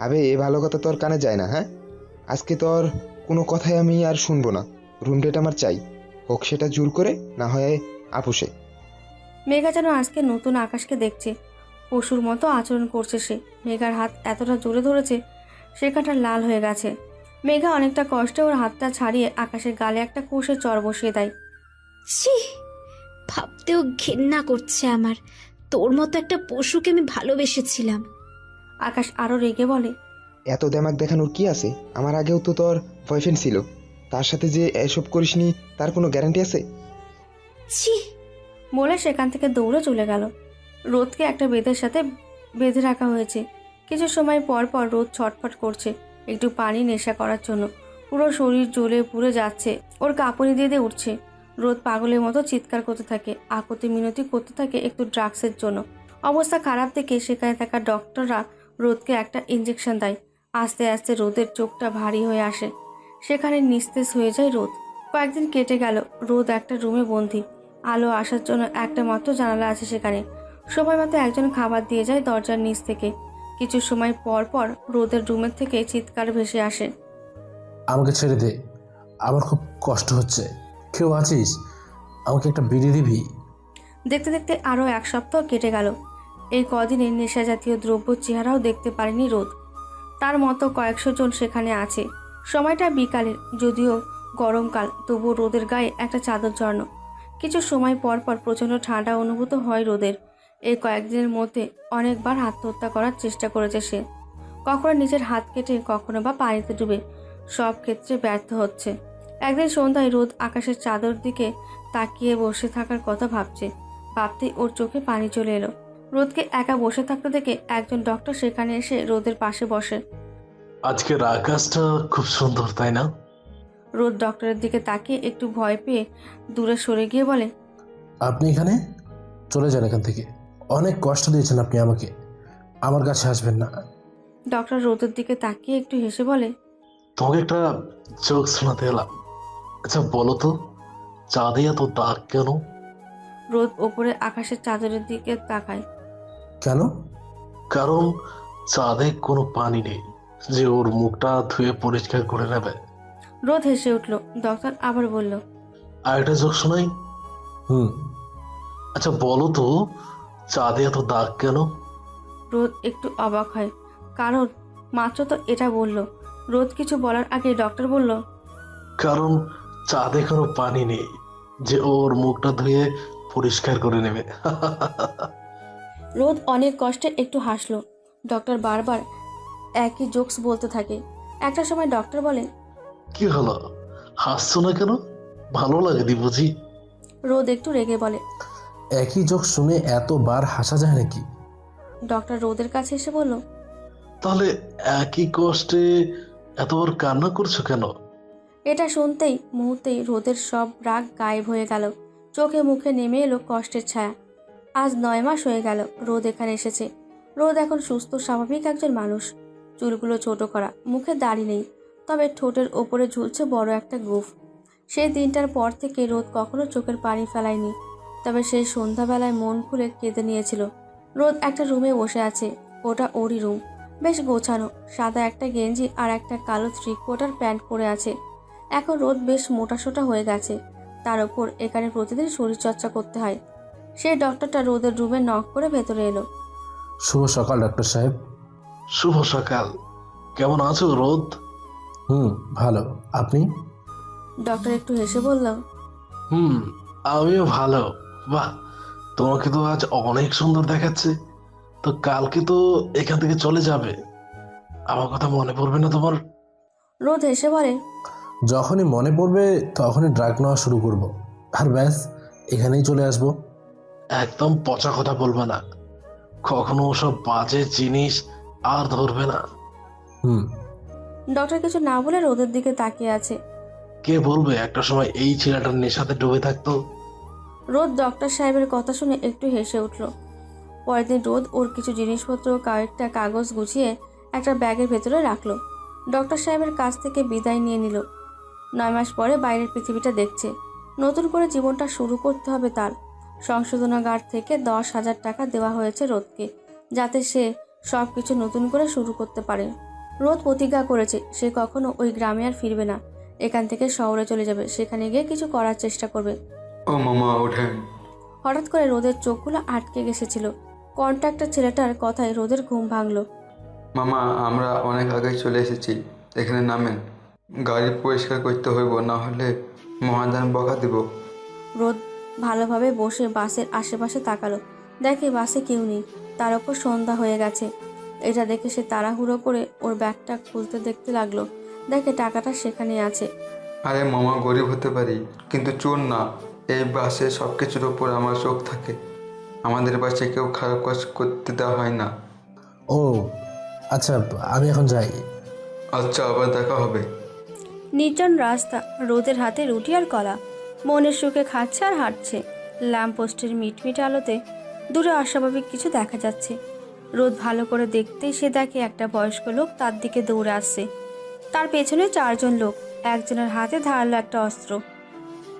আবে এ ভালো কথা তোর কানে যায় না? হ্যাঁ, আজকে তোর কোনো কথাই আমি আর শুনবো না। রুম ডেট আমার চাই, হোক সেটা জোর করে, না হয় আপুসে। মেঘা যেন আজকে নতুন আকাশকে দেখছে। পশুর মতো আচরণ করছে সে। মেঘার হাত এতটা জোরে ধরেছে সেখানটা লাল হয়ে গেছে। মেঘা অনেকটা কষ্টে ওর হাতটা ছাড়িয়ে আকাশের গালে একটা কষে চর বসিয়ে দেয়। ছি, ভাবতেও ঘেন্না করছে আমার। তোর মতো একটা পশুকে আমি ভালোবেসেছিলাম। আকাশ আরো রেগে বলে, এত দেমাক দেখানোর কি আছে? আমার আগেও তো তোর বয়ফ্রেন্ড ছিল, তার সাথে যে এসব করিসনি তার কোনো গ্যারান্টি আছে? ছি। বলে সেখান থেকে দৌড়ে চলে গেল। রোদকে একটা বেদের সাথে বেঁধে রাখা হয়েছে। কিছু সময় পর পর রোদ ছটফট করছে একটু পানি নেশা করার জন্য। পুরো শরীর জ্বলে পুড়ে যাচ্ছে, ওর কাঁপুনি দিয়ে উঠছে। রোদ পাগলের মতো চিৎকার করতে থাকে, আকুতি মিনতি করতে থাকে একটু ড্রাগসের জন্য। অবস্থা খারাপ দেখে সেখানে থাকা ডক্টররা রোদকে একটা ইঞ্জেকশন দেয়। আস্তে আস্তে রোদের চোখটা ভারী হয়ে আসে। সেখানে নিস্তেজ হয়ে যায় রোদ। কয়েকদিন কেটে গেল। রোদ একটা রুমে বন্দি। আলো আসার জন্য একটা মাত্র জানালা আছে সেখানে। সময় মতো একজন খাবার দিয়ে যায় দরজার নিচ থেকে। কিছু সময় পর পর রোদের রুমের থেকে চিৎকার ভেসে আসে, আমাকে ছেড়ে দে, আমার খুব কষ্ট হচ্ছে। কেউ আছিস? আমাকে একটা বিড়ি দিবি? দেখতে দেখতে আরও এক সপ্তাহ কেটে গেল। এই কদিনে নেশা জাতীয় দ্রব্য চেহারাও দেখতে পারেনি রোদ। তার মতো কয়েকশো জন সেখানে আছে। সময়টা বিকালের, যদিও গরমকাল, তবুও রোদের গায়ে একটা চাদর জড়ানো। কিছু সময় পর পর প্রচণ্ড ঠান্ডা অনুভূত হয় রোদের। এই কয়েকদিনের মধ্যে অনেকবার আত্মহত্যা করার চেষ্টা করেছে সে। কখনো নিজের হাত কেটে, কখনো বা পানিতে ডুবে। সব ক্ষেত্রে ব্যর্থ হচ্ছে। একদিন সন্ধ্যায় রোদ আকাশের চাদর দিকে তাকিয়ে বসে থাকার কথা ভাবছে। ভাবতেই ওর চোখে পানি চলে এলো। রোদকে একা বসে থাকতে দেখে একজন ডক্টর সেখানে এসে রোদের পাশে বসে। আজকের আকাশটা খুব সুন্দর, তাই না? রোদ ডক্টরের দিকে তাকিয়ে একটু ভয় পেয়ে দূরে সরে গিয়ে বলে, আপনি এখানে? চলে যান এখান থেকে। অনেক কষ্ট দিয়েছেন আপনি আমাকে, আমার কাছে আসবেন না। ডক্টর রোদের দিকে তাকিয়ে একটু হেসে বলে, তোমাকে একটা জোক শোনাতে এলাম। আচ্ছা বলো তো, চাঁদে এত দাগ কেন? রোদ ওপরে আকাশের চাদরের দিকে তাকায়। কেন? কারণ চাঁদে কোনো পানি নেই যে ওর মুখটা ধুয়ে পরিষ্কার করে নেবে। রোদ হেসে উঠল। ডক্টর আবার বলল, আর একটা জোক শোনাই। আচ্ছা বলো তো, চাঁদে এত দাগ কেন? রোদ একটু অবাক হয়, কারণ মাত্র তো এটা বলল। রোদ কিছু বলার আগে ডক্টর বলল, কারণ চাঁদে কোনো পানি নেই যে ওর মুখটা ধুয়ে পরিষ্কার করে নেবে। রোদ অনেক কষ্টে একটু হাসলো। ডক্টর বারবার একই জোকস বলতে থাকে। একটা সময় ডক্টর বলে, কি হলো, হাসছো না কেন? ভালো লাগে দি বুঝি? রোদ একটু রেগে বলে, একই জোক শুনে এতবার হাসা যায় নাকি? ডক্টর রোদের কাছে এসে বলল, তাহলে একই কষ্টে এতবার কান্না করছো কেন? এটা শুনতেই মুহূর্তেই রোদের সব রাগ গায়েব হয়ে গেল। চোখে মুখে নেমে এলো কষ্টের ছায়া। আজ 9 মাস হয়ে গেল রোদ এখানে এসেছে। রোদ এখন সুস্থ স্বাভাবিক একজন মানুষ। চুলগুলো ছোট করা, মুখে দাড়ি নেই, তবে ঠোঁটের ওপরে ঝুলছে বড় একটা গুফ। সেই দিনটার পর থেকে রোদ কখনো চোখের পানি ফেলায়নি, তবে সেই সন্ধ্যাবেলায় মন খুলে কেঁদে নিয়েছিল। রোদ একটা রুমে বসে আছে, ওটা ওরই রুম। বেশ গোছানো, সাদা একটা গেঞ্জি আর একটা কালো 3/4 প্যান্ট পরে আছে। এখন রোদ বেশ মোটাসোটা হয়ে গেছে, তার উপর এখানে প্রতিদিন শরীরচর্চা করতে হয়। সেই ডক্টরটা রোদের রুমে নক করে ভেতরে এলো। শুভ সকাল ডাক্তার সাহেব। শুভ সকাল। কেমন আছো রোদ? ভালো, আপনি? ডক্টর একটু হেসে বলল, আমিও ভালো। বাহ, তোমাকে তো আজ অনেক সুন্দর দেখাচ্ছে। তো কালকে তো এখান থেকে চলে যাবে, আমার কথা মনে পড়বে না তোমার? রোদ হেসে বলে, যখনই মনে পড়বে তখনই ড্রাগ নেওয়া শুরু করব, আর ব্যাস এখানেই চলে আসবো। একদম পচা কথা বলবে না, কখনো ওসব বাজে জিনিস আর ধরবে না। ডক্টর কিছু না বলে রোদের দিকে তাকিয়ে আছে। কে বলবে একটা সময় এই ছেলেটার নেশাতে ডুবে থাকতো? রোদ ডক্টর সাহেবের কথা শুনে একটু হেসে উঠল। পরের দিন রোদ ওর কিছু জিনিসপত্র কয়েকটা কাগজ গুছিয়ে একটা ব্যাগের ভেতরে রাখলো। ডক্টর সাহেবের কাছ থেকে বিদায় নিয়ে নিল। 9 মাস পরে বাইরের পৃথিবীটা দেখছে, নতুন করে জীবনটা শুরু করতে হবে তার। সংশোধনাগার থেকে 10,000 টাকা দেওয়া হয়েছে রোদকে, যাতে সে সব কিছু নতুন করে শুরু করতে পারে। রোদ প্রতিজ্ঞা করেছে সে কখনো ওই গ্রামে আর ফিরবে না, এখান থেকে শহরে চলে যাবে, সেখানে গিয়ে কিছু করার চেষ্টা করবে। ও মামা ওঠেন। হঠাৎ করে রোদের চোখগুলো আটকে গেছিল। কন্ট্রাক্টর ছেলেটার কথায় রোদের ঘুম ভাঙল। মামা আমরা অনেক আগে চলে এসেছি, এখানে নামেন। গাড়ি পরিষ্কার করতে হইব, না হলে মহাদান বকা দিব। রোদ ভালোভাবে বসে বাসের আশেপাশে তাকালো, দেখে বাসে কেউ নেই, তার ওপর সন্ধ্যা হয়ে গেছে। এটা দেখে সে তাড়াহুড়ো করে ওর ব্যাগটা খুলতে দেখতে লাগলো, দেখে টাকাটা সেখানে আছে। আরে মামা গরিব হতে পারি, কিন্তু চোর না। এই বাসে সব কিছুর ওপর আমার চোখ থাকে। আমাদের বাসে কেউ খারাপ কাজ করতে দেওয়া হয় না। ও আচ্ছা, আমি এখন যাই। আচ্ছা, আবার দেখা হবে। নির্জন রাস্তা, রোদের হাতে রুটি আর কলা, মনের সুখে খাচ্ছে আর হাঁটছে। ল্যাম্পপোস্টের মিটমিট আলোতে দূরে অস্বাভাবিক কিছু দেখা যাচ্ছে। রোদ ভালো করে দেখতেই সে দেখে একটা বয়স্ক লোক তার দিকে দৌড়ে আসছে। তার পেছনে 4 জন লোক, একজনের হাতে ধারালো একটা অস্ত্র।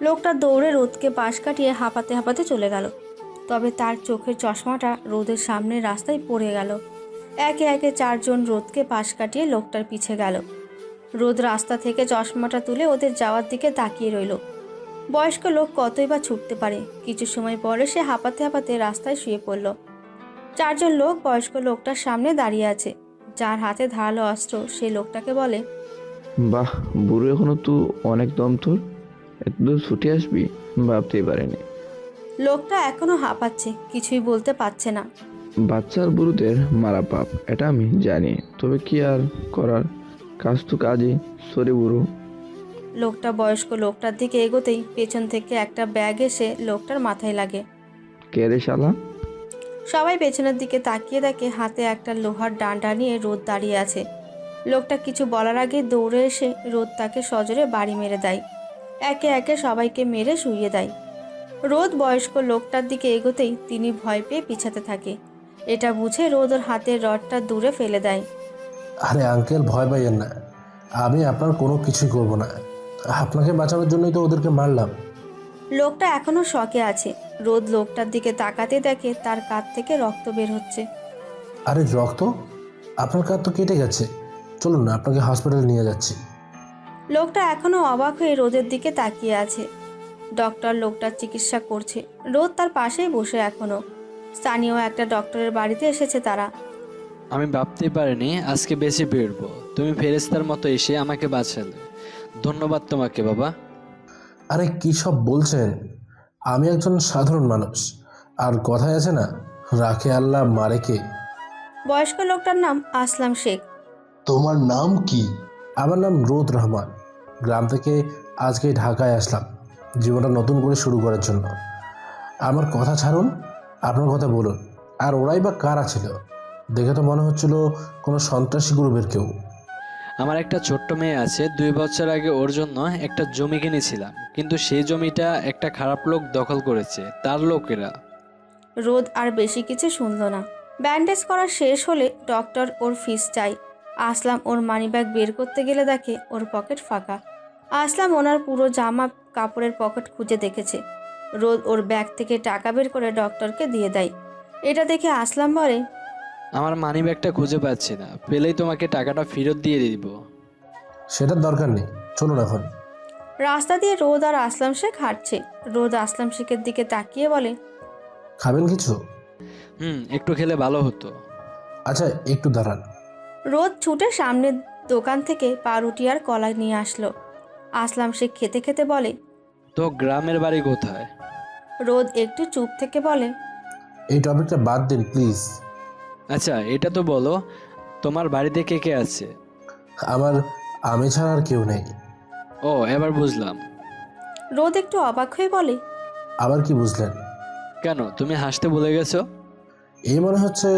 লোকটা দৌড়ে রোদকে পাশ কাটিয়ে হাঁপাতে হাঁপাতে চলে গেল, তবে তার চোখের চশমাটা রোদের সামনে রাস্তায় পড়ে গেল। একে একে 4 জন রোদকে পাশ কাটিয়ে লোকটার পিছে গেল। রোদ রাস্তা থেকে চশমাটা তুলে ওদের যাওয়ার দিকে তাকিয়ে রইল। বয়স্ক লোক কতই বা ছুটতে পারে, কিছু সময় পরে সে হাঁপাতে হাঁপাতে রাস্তায় শুয়ে পড়ল। 4 জন লোক বয়স্ক লোকটার সামনে দাঁড়িয়ে আছে, যার হাতে ধারালো অস্ত্র। সেই লোকটাকে বলে, বাহ, বুড়ো এখনো তো অনেক দম তোর, এত দূর ছুটে আসবি ভাবতেই পারিনি। লোকটা এখনো হাঁপাচ্ছে, কিছুই বলতে পারছে না। বাচ্চার বুড়োদের মারা পাপ, এটা আমি জানি, তবে কি আর করার, কাজ তো কাজই। সরি বুড়ো। লোকটা বয়স্ক লোকটার দিকে এগোতেই পেছন থেকে একটা ব্যাগ এসে লোকটার মাথায় লাগে। কে রে শালা? সবাই পেছনের দিকে তাকিয়ে দেখে হাতে একটা লোহার ডান্ডা নিয়ে রোদ দাঁড়িয়ে আছে। লোকটা কিছু বলার আগে দৌড়ে এসে রোদ তাকে সজোরে বাড়ি মেরে দেয়। একে একে সবাইকে মেরে শুইয়ে দেয়। রোদ বয়স্ক লোকটার দিকে এগোতেই তিনি ভয় পেয়ে পিছাতে থাকে। এটা বুঝে রোদ ওর হাতের রডটা দূরে ফেলে দেয়। আরে আঙ্কেল, ভয় পাইয়েন না, আমি আপনার কোনো কিছুই করব না। আপনাকে বাঁচানোর জন্যই তো ওদেরকে মারলাম। লোকটা এখনো শকে আছে। রোদ লোকটার দিকে তাকাতে দেখে তার কাঁধ থেকে রক্ত বের হচ্ছে। আরে রক্ত? আপনার কাঁধ তো কেটে গেছে, চলুন না আপনাকে হসপিটালে নিয়ে যাচ্ছি। লোকটা এখনো অবাক হয়ে রোদের দিকে তাকিয়ে আছে। ডক্টর লোকটার চিকিৎসা করছে, রোদ তার পাশেই বসে এখনো। স্থানীয় একটা ডক্টরের বাড়িতে এসেছে তারা। আমি ভাবতেই পারিনি আজকে বেশি বেরবো, তুমি ফেরেশতার মতো এসে আমাকে বাঁচালে। ধন্যবাদ তোমাকে বাবা। আরে কী সব বলছেন, আমি একজন সাধারণ মানুষ, আর কথায় আছে না, রাখে আল্লাহ মারে কে। বয়স্ক লোকটার নাম আসলাম শেখ। তোমার নাম কি? আমার নাম রোদ রহমান। গ্রাম থেকে আজকে ঢাকায় আসলাম জীবনটা নতুন করে শুরু করার জন্য। আমার কথা ছাড়ুন, আপনার কথা বলুন। আর ওরাই বা কারা ছিল? দেখে তো মনে হচ্ছিল কোনো সন্ত্রাসী গ্রুপের কেউ। আমার একটা ছোট্ট মেয়ে আছে, 2 বছর আগে ওর জন্য একটা জমি কিনেছিলাম, কিন্তু সেই জমিটা একটা খারাপ লোক দখল করেছে, তার লোকেরা। রোদ আর বেশি কিছু শুনল না। ব্যান্ডেজ করা শেষ হলে ডক্টর ওর ফিস চাই। আসলাম ওর মানিব্যাগ বের করতে গেলে দেখে ওর পকেট ফাঁকা। আসলাম ওনার পুরো জামা কাপড়ের পকেট খুঁজে দেখেছে। রোদ ওর ব্যাগ থেকে টাকা বের করে ডক্টরকে দিয়ে দেয়। এটা দেখে আসলাম বলে, আমার মানিব্যাগটা খুঁজে পাচ্ছি না, পেলেই তোমাকে টাকাটা ফেরত দিয়ে দিব। সেটার দরকার নেই, চলুন এখন। রাস্তা দিয়ে রোদ আর আসলাম শেখ হাঁটছে। রোদ আসলাম শেখের দিকে তাকিয়ে বলে, খাবেন কিছু? একটু খেলে ভালো হতো। আচ্ছা একটু দাঁড়ান। রোদ ছুটে সামনের দোকান থেকে পাউরুটি আর কলা নিয়ে আসলো। আসলাম শেখ খেতে খেতে বলে, তো গ্রামের বাড়ি কোথায়? রোদ একটু চুপ থেকে বলে, এই টপিকটা বাদ দিন প্লিজ। আচ্ছা এটা তো বলো, তোমার বাড়িতে কে কে আছে? আমি ছাড়া আর কেউ নেই। ও এবার বুঝলাম। রোদ একটু অবাক হয়ে বলে, আবার কি বুঝলেন? কেন তুমি হাসতে ভুলে গেছো? এই মনে হচ্ছে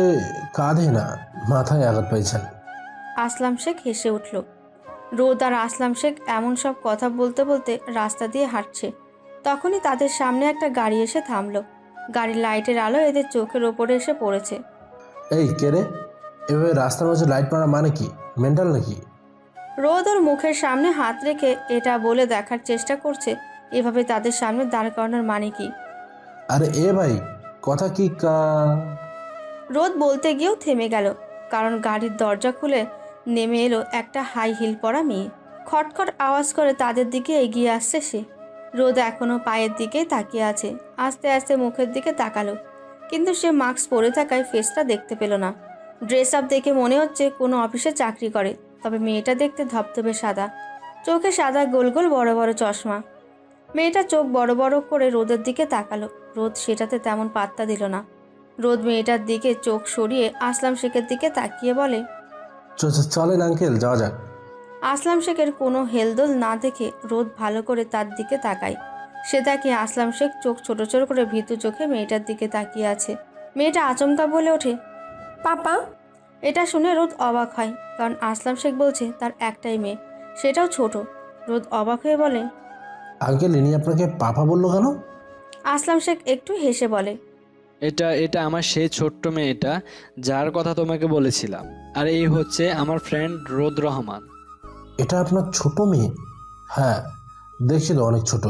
কাঁধে না মাথায় আঘাত পেয়েছেন। আসলাম শেখ হেসে উঠল। রোদ আর আসলাম শেখ এমন সব কথা বলতে বলতে রাস্তা দিয়ে হাঁটছে। তখনই তাদের সামনে একটা গাড়ি এসে থামলো। গাড়ির লাইটের আলো এদের চোখের ওপরে এসে পড়েছে। এই কে রে? এভাবে রাস্তার মাঝে লাইট মারা মানে কি? মেন্টাল নাকি? রোদ ওর মুখের সামনে হাত রেখে এটা বলে দেখার চেষ্টা করছে এভাবে তাদের সামনে দাঁড় করানোর মানে কি। আরে এ ভাই, কথা কি রোদ বলতে গিয়েও থেমে গেল, কারণ গাড়ির দরজা খুলে নেমে এলো একটা হাই হিল পরা মেয়ে। খটখট আওয়াজ করে তাদের দিকে এগিয়ে আসছে সে। রোদ এখনো পায়ের দিকেই তাকিয়ে আছে। আস্তে আস্তে মুখের দিকে তাকালো, কিন্তু সে মাস্ক পরে থাকায় ফেসটা দেখতে পেল না। ড্রেস আপ দেখে মনে হচ্ছে কোনো অফিসে চাকরি করে, তবে মেয়েটা দেখতে ধবধবে সাদা, চোখে সাদা গোল গোল বড় বড় চশমা। মেয়েটা চোখ বড় বড় করে রোদের দিকে তাকালো। রোদ সেটাতে তেমন পাত্তা দিল না। রোদ মেয়েটার দিকে চোখ সরিয়ে আসলাম শেখের দিকে তাকিয়ে বলে, চলেন আঙ্কেল, যাওয়া যাক। আসলাম শেখের কোনো হেলদোল না দেখে রোদ ভালো করে তার দিকে তাকায়। সে তাকিয়ে আসলাম শেখ চোখ ছোট ছোট করে ভীতু চোখে মেয়েটার দিকে তাকিয়ে আছে। মেয়েটা আচমকা বলে ওঠে, পাপা। এটা শুনে রোদ অবাক হয়, কারণ আসলাম শেখ বলছে তার একটাই মেয়ে, সেটাও ছোট। রোদ অবাক হয়ে বলে, আঙ্কেল ইনি আপনাকে পাপা বললো কেন? আসলাম শেখ একটু হেসে বলে, এটা আমার সেই ছোট্ট মেয়েটা যার কথা তোমাকে বলেছিলাম, আর এই হচ্ছে আমার ফ্রেন্ড রোদ রহমান। এটা আপনার ছোট মেয়ে? হ্যাঁ দেখছি তো, অনেক ছোট।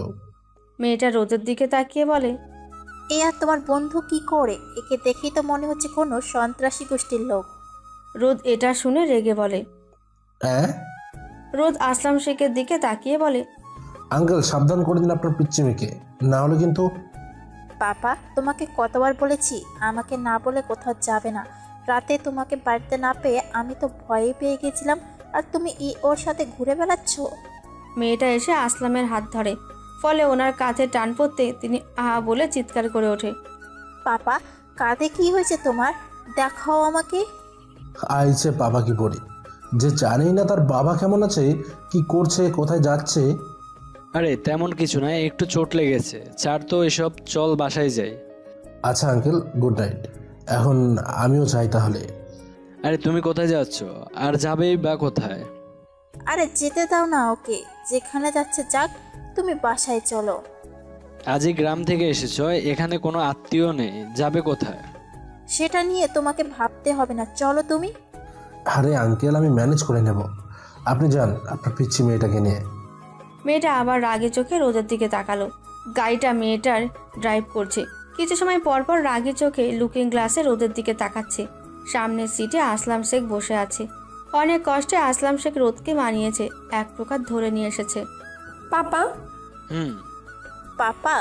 মেয়েটা রোদের দিকে তাকিয়ে বলে, এ আর তোমার বন্ধু কি করে? একে দেখেই তো মনে হচ্ছে কোনো সন্ত্রাসী গোষ্ঠীর লোক। রোদ এটা শুনে রেগে বলে। হ্যাঁ? রোদ আসলাম শেখের দিকে তাকিয়ে বলে, আঙ্কেল সাবধান করে দিন আপনার পিচ্চি মেয়েকে, না হলে কিন্তু। পাপা, তোমাকে কতবার বলেছি আমাকে না বলে কোথাও যাবে না। রাতে তোমাকে বাড়িতে না পেয়ে আমি তো ভয়ে পেয়ে গেছিলাম, আর তুমি ওর সাথে ঘুরে বেড়াচ্ছ। মেয়েটা এসে আসলামের হাত ধরে, ফলে ওনার কাঁধে টান পড়তে তিনি আহা বলে চিৎকার করে ওঠে। পাপা, কাঁধে কি হয়েছে তোমার? দেখাও আমাকে। আইছে বাবা কি পড়ি, যে জানেই না তার বাবা কেমন আছে, কি করছে, কোথায় যাচ্ছে। আরে তেমন কিছু নয়, একটু চোট লেগেছে। ছাড় তো এসব, চল বাসায় যাই। আচ্ছা আঙ্কেল, গুড নাইট। এখন আমিও যাই তাহলে। আরে তুমি কোথায় যাচ্ছ? আর যাবেই বা কোথায়? আরে যেতে দাও না ওকে, যেখানে যাচ্ছে যাক, তুমি বাসায় চলো। আজই গ্রাম থেকে এসেছ, এখানে কোনো আত্মীয় নেই, যাবে কোথায়? সেটা নিয়ে তোমাকে ভাবতে হবে না, চলো তুমি। আরে আঙ্কেল আমি ম্যানেজ করে নেব, আপনি যান আপনার পিচ্ছি মেয়েটাকে নিয়ে। মেয়েটা আবার রাগে চোখে রোদের দিকে তাকালো। গাড়িটা মেয়েটার ড্রাইভ করছে। কিছু সময় পরপর রাগে চোখে লুকিং গ্লাসে রোদের দিকে তাকাচ্ছে। সামনের সিটে আসলাম শেখ বসে আছে। অনেক কষ্টে আসলাম শেখ রোদকে মানিয়েছে, এক প্রকার ধরে নিয়ে এসেছে। পাপা। পাপা,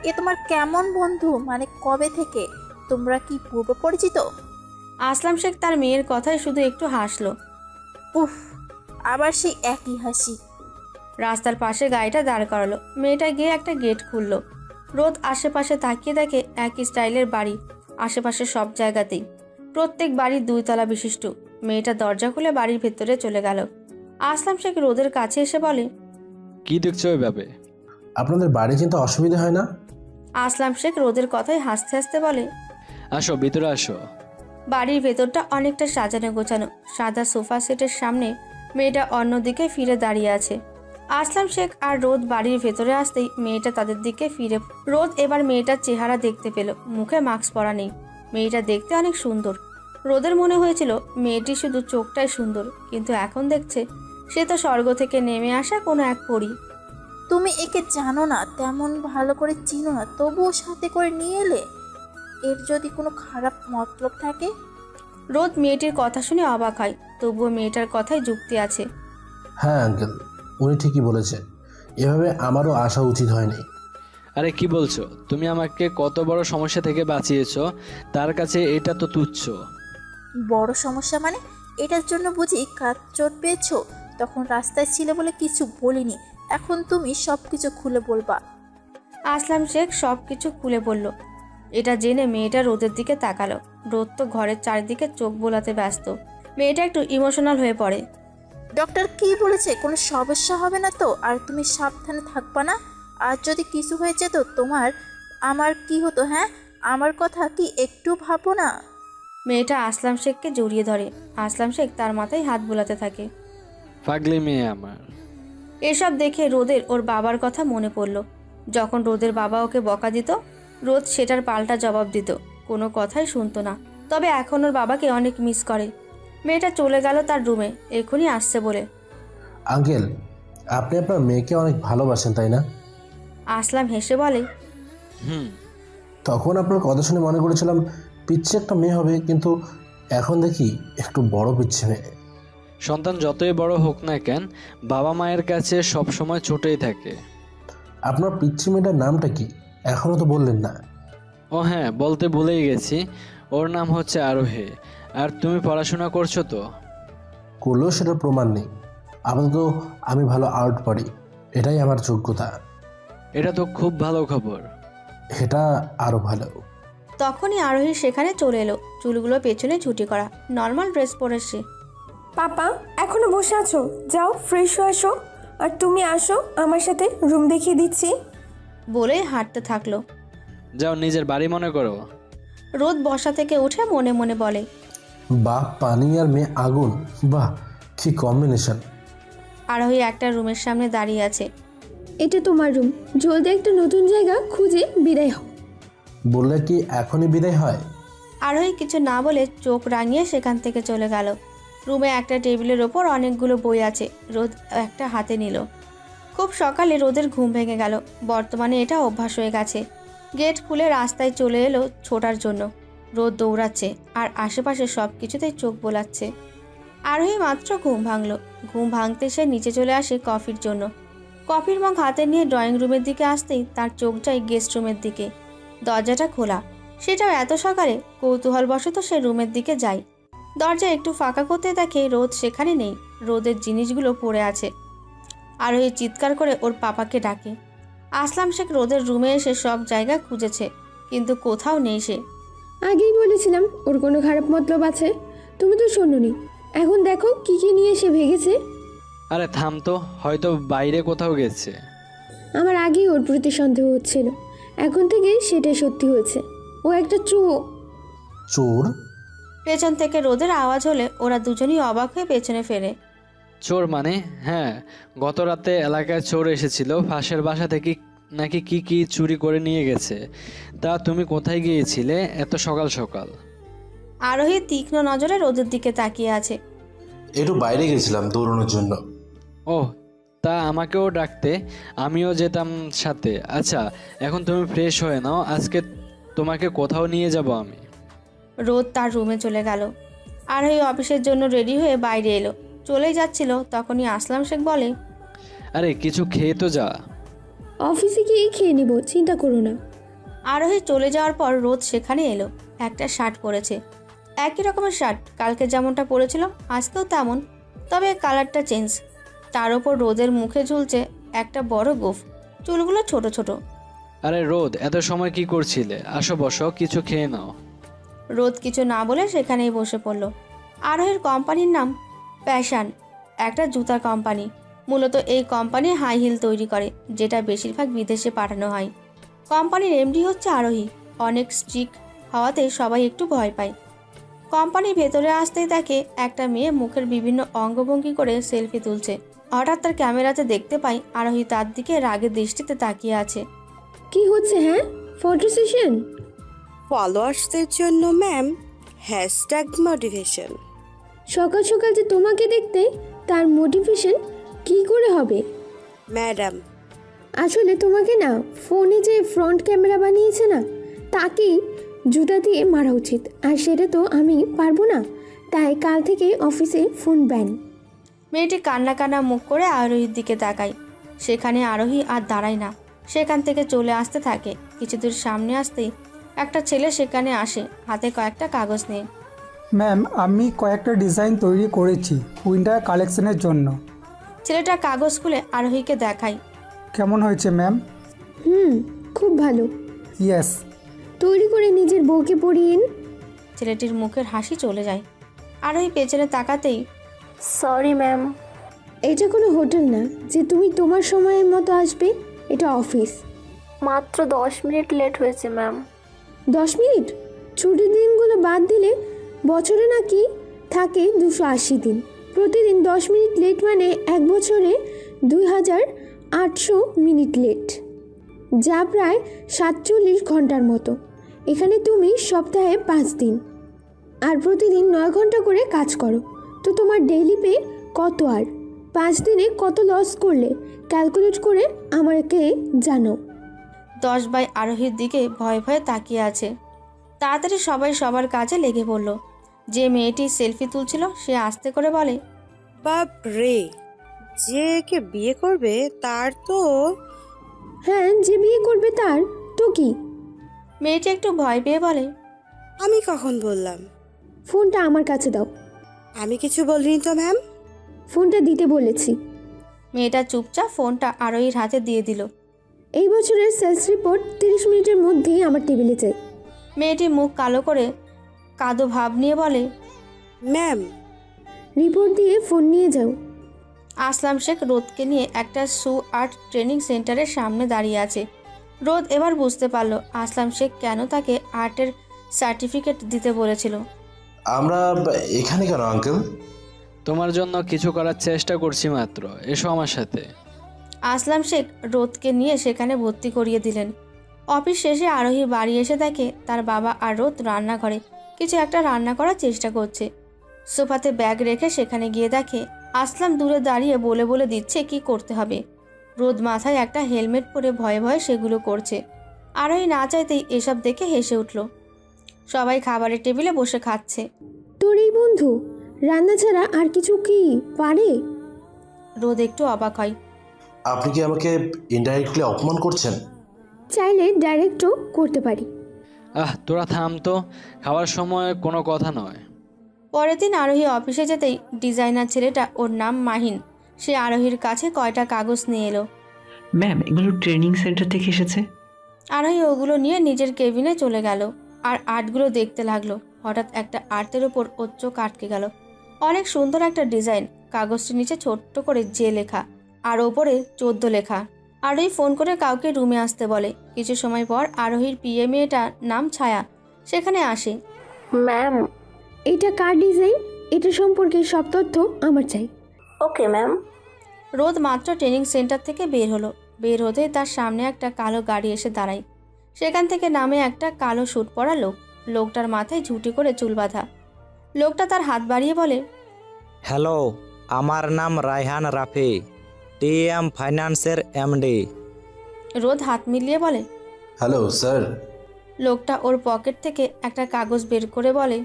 এ তোমার কেমন বন্ধু? মানে কবে থেকে? তোমরা কি পূর্ব পরিচিত? আসলাম শেখ তার মেয়ের কথায় শুধু একটু হাসলো। উফ, আবার সেই একই হাসি। রাস্তার পাশে গাড়িটা দাঁড় করালো। মেয়েটা গিয়ে একটা গেট খুললো। রোদ আশেপাশে তাকিয়ে দেখে একই স্টাইলের বাড়ি আশেপাশে সব জায়গাতেই। প্রত্যেক বাড়ি 2 তলা বিশিষ্ট। মেয়েটা দরজা খুলে বাড়ির ভেতরে চলে গেল। আসলাম শেখ রোদের কাছে এসে বলে, কি দেখছো ওইভাবে? আপনাদের বাড়ি কিন্তু অসুবিধা হয় না? আসলাম শেখ রোদের কথায় হাসতে হাসতে বলে, আসো ভিতরে আসো। বাড়ির ভেতরটা অনেকটা সাজানো গোছানো। সাদা সোফা সেটের সামনে মেয়েটা অন্যদিকে ফিরে দাঁড়িয়ে আছে। আসলাম শেখ আর রোদ বাড়ির ভেতরে আসতেই মেয়েটা তাদের দিকে ফিরে। রোদ এবার মেয়েটার চেহারা দেখতে পেল। মুখে মাস্ক পরা নেই। মেয়েটা দেখতে অনেক সুন্দর। রোদের মনে হয়েছিল মেয়েটি শুধু চোখটাই সুন্দর, কিন্তু এখন দেখছে সে তো স্বর্গ থেকে নেমে আসা কোনো এক পরী। তুমি একে জানো না, তেমন ভালো করে চিনো না, তবুও সাথে করে নিয়ে এলে। এর যদি কোনো খারাপ মতলব থাকে? রোদ মেয়েটির কথা শুনে অবাক হয়, তবুও মেয়েটার কথায় যুক্তি আছে। হ্যাঁ আঙ্কেল, উনি ঠিকই বলেছে, এভাবে আমারও আসা উচিত হয়নি। আরে কি বলছো? তুমি আমাকে কত বড় সমস্যা থেকে বাঁচিয়েছো, তার কাছে এটা তো তুচ্ছ। বড় সমস্যা মানে? এটার জন্য বুঝি কাজ চোট পেয়েছো? তখন রাস্তায় ছিলে বলে কিছু বলিনি, এখন তুমি সব কিছু খুলে বলবা। আসলাম শেখ সব কিছু খুলে বলল। এটা জেনে মেয়েটা রোদের দিকে তাকালো। রোদ তো ঘরের চারিদিকে চোখ বোলাতে ব্যস্ত। মেয়েটা একটু ইমোশনাল হয়ে পড়ে। ডক্টর কি বলেছে? কোনো সমস্যা হবে না তো? আর তুমি সাবধানে থাকবা না? আর যদি কিছু হয়ে যেত তোমার, আমার কি হতো? হ্যাঁ, আমার কথা কি একটু ভাবো না? মেয়েটা আসলাম শেখকে জড়িয়ে ধরে। আসলাম শেখ তার মাথায় হাত বোলাতে থাকে। পাগলি মেয়ে আমার। এসব দেখে রোদের ওর বাবার কথা মনে পড়ল। যখন রোদের বাবা ওকে বকা দিত, রোদ সেটার পাল্টা জবাব দিত, কোনো কথাই শুনতো না। তবে এখন ওর বাবাকে অনেক মিস করে। মেয়েটা চলে গেল তার রুমে, এখনই আসছে বলে। আঙ্কেল, আপনি আপনার মেয়েকে অনেক ভালোবাসেন তাই না? আসলাম হেসে বলে, তখন আপনার কথা শুনে মনে করেছিলাম পিচ্ছি একটা মেয়ে হবে, কিন্তু এখন দেখি একটু বড় পিচ্ছি মেয়ে। সন্তান যতই বড় হোক না কেন, বাবা মায়ের কাছে সব সময় ছোটই থাকে। আপনার পিচ্ছি মেয়েটার নামটা কি? এখনো তো বললেন না। ও হ্যাঁ, বলতে ভুলেই গেছি, ওর নাম হচ্ছে আরোহী। আর তুমি পড়াশোনা করছো তো? করলেও সেটার প্রমাণ নেই। আপাতত আমি ভালো আর্ট পারি, এটাই আমার যোগ্যতা। এটা তো খুব ভালো খবর। এটা আরও ভালো। তখনই আরোহী সেখানে চলে এলো, চুলগুলো পেছনে ছুটি করা, নর্মাল ড্রেস পরে সে। পাপা এখনো বসে আছো? যাও ফ্রেশ হয়ে আসো, আর তুমি আসো আমার সাথে, রুম দেখিয়ে দিচ্ছি। বলে হাঁটতে থাকলো। যাও, নিজের বাড়ি মনে করো। রোদ বসা থেকে উঠে মনে মনে বলে, বাপ পানি আর মেয়ে আগুন, বাহ কি কম্বিনেশন। আরোহী একটা রুমের সামনে দাঁড়িয়ে আছে। এটা তোমার রুম, জলদি একটা নতুন জায়গা খুঁজে বিদায় হও। বললে কি এখনই বিদায় হয়? আরোহী কিছু না বলে চোখ রাঙিয়ে সেখান থেকে চলে গেল। রুমে একটা টেবিলের ওপর অনেকগুলো বই আছে। রোদ একটা হাতে নিল। খুব সকালে রোদের ঘুম ভেঙে গেল। বর্তমানে এটা অভ্যাস হয়ে গেছে। গেট খুলে রাস্তায় চলে এলো ছোটার জন্য। রোদ দৌড়াচ্ছে আর আশেপাশে সব কিছুতেই চোখ বোলাচ্ছে। আরোহী মাত্র ঘুম ভাঙল। ঘুম ভাঙতে সে নিচে চলে আসে কফির জন্য। কফির মগ হাতে নিয়ে ড্রয়িং রুমের দিকে আসতেই তার চোখ যায় গেস্ট রুমের দিকে। দরজাটা খোলা, সেটাও এত সকালে। কৌতূহলবশত সে রুমের দিকে যায়। দরজা একটু ফাঁকা করতে দেখে রোদ সেখানে নেই। রোদের জিনিসগুলো পড়ে আছে। আরোহী চিৎকার করে ওর পাপাকে ডাকে। আসলাম শেখ রোদের রুমে এসে সব জায়গা খুঁজেছে, কিন্তু কোথাও নেই সে। আগেই বলেছিলাম ওর কোনো খারাপ মতলব আছে, তুমি তো শোনোনি। এখন দেখো কি কি নিয়ে এসে ভেগেছে। আরে থাম তো, হয়তো বাইরে কোথাও গেছে। আমার আগেই ওর প্রতি সন্দেহ হচ্ছিল, এখন থেকে সেটাই সত্যি হয়েছে। ও একটা চোর। পেছন থেকে রোদের আওয়াজ হলে ওরা দুজনেই অবাক হয়ে পেছনে ফেরে। চোর মানে? হ্যাঁ, গত রাতে এলাকায় চোর এসেছিল, পাশের বাসা থেকে নাকি কি কি চুরি করে নিয়ে গেছে। তা তুমি কোথায় গিয়েছিলে এত সকাল সকাল? আরোহী তীক্ষ্ণ নজরে রোদের দিকে তাকিয়ে আছে। একটু বাইরে গেছিলাম দৌড়ানোর জন্য। ও, তা আমাকেও ডাকতে, আমিও যেতাম সাথে। আচ্ছা, এখন তুমি ফ্রেশ হয়ে নাও, আজকে তোমাকে কোথাও নিয়ে যাব আমি। রোদ তার রুমে চলে গেল। আরোহী অফিসের জন্য রেডি হয়ে বাইরে এলো। চলেই যাচ্ছিল, তখনই আসলাম শেখ বলে, আরে কিছু খেয়ে তো যা। অফিসে গিয়ে খেয়ে নিব, চিন্তা করো না। আরোহী চলে যাওয়ার পর রোদ সেখানে এলো। একটা শার্ট পরেছে, একই রকমের শার্ট, কালকে যেমনটা পরেছিল আজকেও তেমন, তবে কালারটা চেঞ্জ। তার ওপর রোদের মুখে ঝুলছে একটা বড় গোঁফ, চুলগুলো ছোট ছোট। আরে রোদ, এত সময় কি করছিলে? আসো বসো, কিছু খেয়ে নাও। রোদ কিছু না বলে সেখানেই বসে পড়ল। আরোহীর কোম্পানির নাম প্যাশান, একটা জুতার কোম্পানি। মূলত এই কোম্পানি হাই হিল তৈরি করে, যেটা বেশিরভাগ বিদেশে পাঠানো হয়। কোম্পানির এমডি হচ্ছে আরোহী। অনেক স্ট্রিক্ট হওয়াতে সবাই একটু ভয় পায়। কোম্পানির ভেতরে আসতেই দেখে একটা মেয়ে মুখের বিভিন্ন অঙ্গভঙ্গি করে সেলফি তুলছে। হঠাৎ তার ক্যামেরাতে দেখতে পাই আরোহী তার দিকে রাগের দৃষ্টিতে তাকিয়ে আছে। কি হচ্ছে? হ্যাঁ, ফটো সেশন? ফলোয়ার্সদের জন্য ম্যাম। মোটিভেশন। সকাল সকাল যে তোমাকে দেখতে, তার মোটিভেশন কি করে হবে? ম্যাডাম, আসলে তোমাকে না ফোনে যে ফ্রন্ট ক্যামেরা বানিয়েছে না, তাকেই জুতা দিয়ে মারা উচিত। আর সেটা তো আমি পারবো না, তাই কাল থেকে অফিসে ফোন ব্যান। মেয়েটি কান্না কান্না মুখ করে আরোহীর দিকে তাকায়। সেখানে আরোহী আর দাঁড়ায় না, সেখান থেকে চলে আসতে থাকে। কিছু দূর সামনে আসতেই একটা ছেলে সেখানে আসে, হাতে কয়েকটা কাগজ নিয়ে। ম্যাম, আমি কয়েকটা ডিজাইন তৈরি করেছি উইন্টার কালেকশনের জন্য। ছেলেটা কাগজ খুলে আরোহীকে দেখায়। কেমন হয়েছে ম্যাম? খুব ভালো। ইয়েস। তৈরি করে নিজের বউকে পরিয়েন। ছেলেটির মুখের হাসি চলে যায়। আরোহী পেছনে তাকাতেই, সরি ম্যাম। এটা কোনো হোটেল না যে তুমি তোমার সময়ের মতো আসবে, এটা অফিস। মাত্র 10 মিনিট লেট হয়েছে ম্যাম। 10 মিনিট? ছুটির দিনগুলো বাদ দিলে বছরে নাকি থাকে 280 দিন। প্রতিদিন 10 মিনিট লেট মানে এক বছরে 2800 মিনিট লেট, যা প্রায় 47 ঘন্টার মতো। এখানে তুমি সপ্তাহে 5 দিন আর প্রতিদিন 9 ঘন্টা করে কাজ করো, তো তোমার ডেইলি পে কত? আর 5 দিনে কত লস করলে ক্যালকুলেট করে আমাকে জানো। 10 বাই আরোহীর দিকে ভয়ে ভয়ে তাকিয়ে আছে। তাড়াতাড়ি সবাই সবার কাজে লেগে পড়ল। যে মেয়েটি সেলফি তুলছিল সে আস্তে করে বলে, বাপ রে, যে কে বিয়ে করবে তার তো। হ্যাঁ, যে বিয়ে করবে তার তো কি? মেয়েটি একটু ভয় পেয়ে বলে, আমি কখন বললাম? ফোনটা আমার কাছে দাও। আমি কিছু বলিনি তো ম্যাম। ফোনটা দিতে বলেছি। মেয়েটা চুপচাপ ফোনটা আরোহীর হাতে দিয়ে দিল। এই বছরের সেলস রিপোর্ট 30 মিনিটের মধ্যেই আমার টেবিলে চাই। মেয়েটি মুখ কালো করে কাদো ভাব নিয়ে বলে, ম্যাম। রিপোর্ট দিয়ে ফোন নিয়ে যাও। আসলাম শেখ রোদকে নিয়ে একটা আর্ট ট্রেনিং সেন্টারের সামনে দাঁড়িয়ে আছে। রোদ এবার বুঝতে পারলো আসলাম শেখ কেন তাকে আর্টের সার্টিফিকেট দিতে বলেছিল। আমরা এখানে কেন আঙ্কেল? তোমার জন্য কিছু করার চেষ্টা করছি মাত্র, এসো আমার সাথে। আসলাম শেখ রোদকে নিয়ে সেখানে ভর্তি করিয়ে দিলেন। অফিস শেষে আরোহী বাড়ি এসে দেখে তার বাবা আর রোদ রান্নাঘরে কিছু একটা রান্না করার চেষ্টা করছে। সোফাতে ব্যাগ রেখে সেখানে গিয়ে দেখে আসলাম দূরে দাঁড়িয়ে বলে বলে দিচ্ছে কি করতে হবে। রোদ মাথায় একটা হেলমেট পরে ভয়ে ভয়ে সেগুলো করছে। আরোহী না চাইতেই এসব দেখে হেসে উঠল। সবাই খাবারের টেবিলে বসে খাচ্ছে। তোর এই বন্ধু রান্না ছাড়া আর কিছু কি পারে? রোদ একটু অবাক হয়। আপনি কি আমাকে ইনডাইরেক্টলি অপমান করছেন? চাইলে ডাইরেক্টও করতে পারি। তোরা থাম তো, খাওয়ার সময় কোনো কথা নয়। পরের দিন আরোহী অফিসে যেতেই ডিজাইনার ছেলেটা, ওর নাম মাহিন, সে আরোহীর কাছে কয়টা কাগজ নিয়ে এলো। ম্যাম, এগুলো ট্রেনিং সেন্টার থেকে এসেছে। আরোহী ওগুলো নিয়ে নিজের কেবিনে চলে গেল আর আর্টগুলো দেখতে লাগলো। হঠাৎ একটা আর্টের ওপর ওর চোখ আটকে গেল। অনেক সুন্দর একটা ডিজাইন, কাগজটির নিচে ছোট্ট করে যে লেখা আর ওপরে 14 লেখা। আরোহী ফোন করে কাউকে রুমে আসতে বলে। কিছু সময় পর আরোহীর পিএ মেয়েটার নাম ছায়া সেখানে আসে। ম্যাম, এটা কার ডিজাইন? এটা সম্পর্কে সব তথ্য আমার চাই। Okay ma'am. রোদ মাত্র ট্রেনিং সেন্টার থেকে বের হলো। বের হতেই তার সামনে একটা কালো গাড়ি এসে দাঁড়ায়। সেখান থেকে নামে একটা কালো স্যুট পরা লোক। লোকটার মাথায় ঝুঁটি করে চুল বাঁধা। লোকটা তার হাত বাড়িয়ে বলে, হ্যালো, আমার নাম রায়হান রাফি, টিএম ফাইন্যান্সের এমডি। রোদ হাত মিলিয়ে বলে, হ্যালো স্যার। লোকটা ওর পকেট থেকে একটা কাগজ বের করে বলে,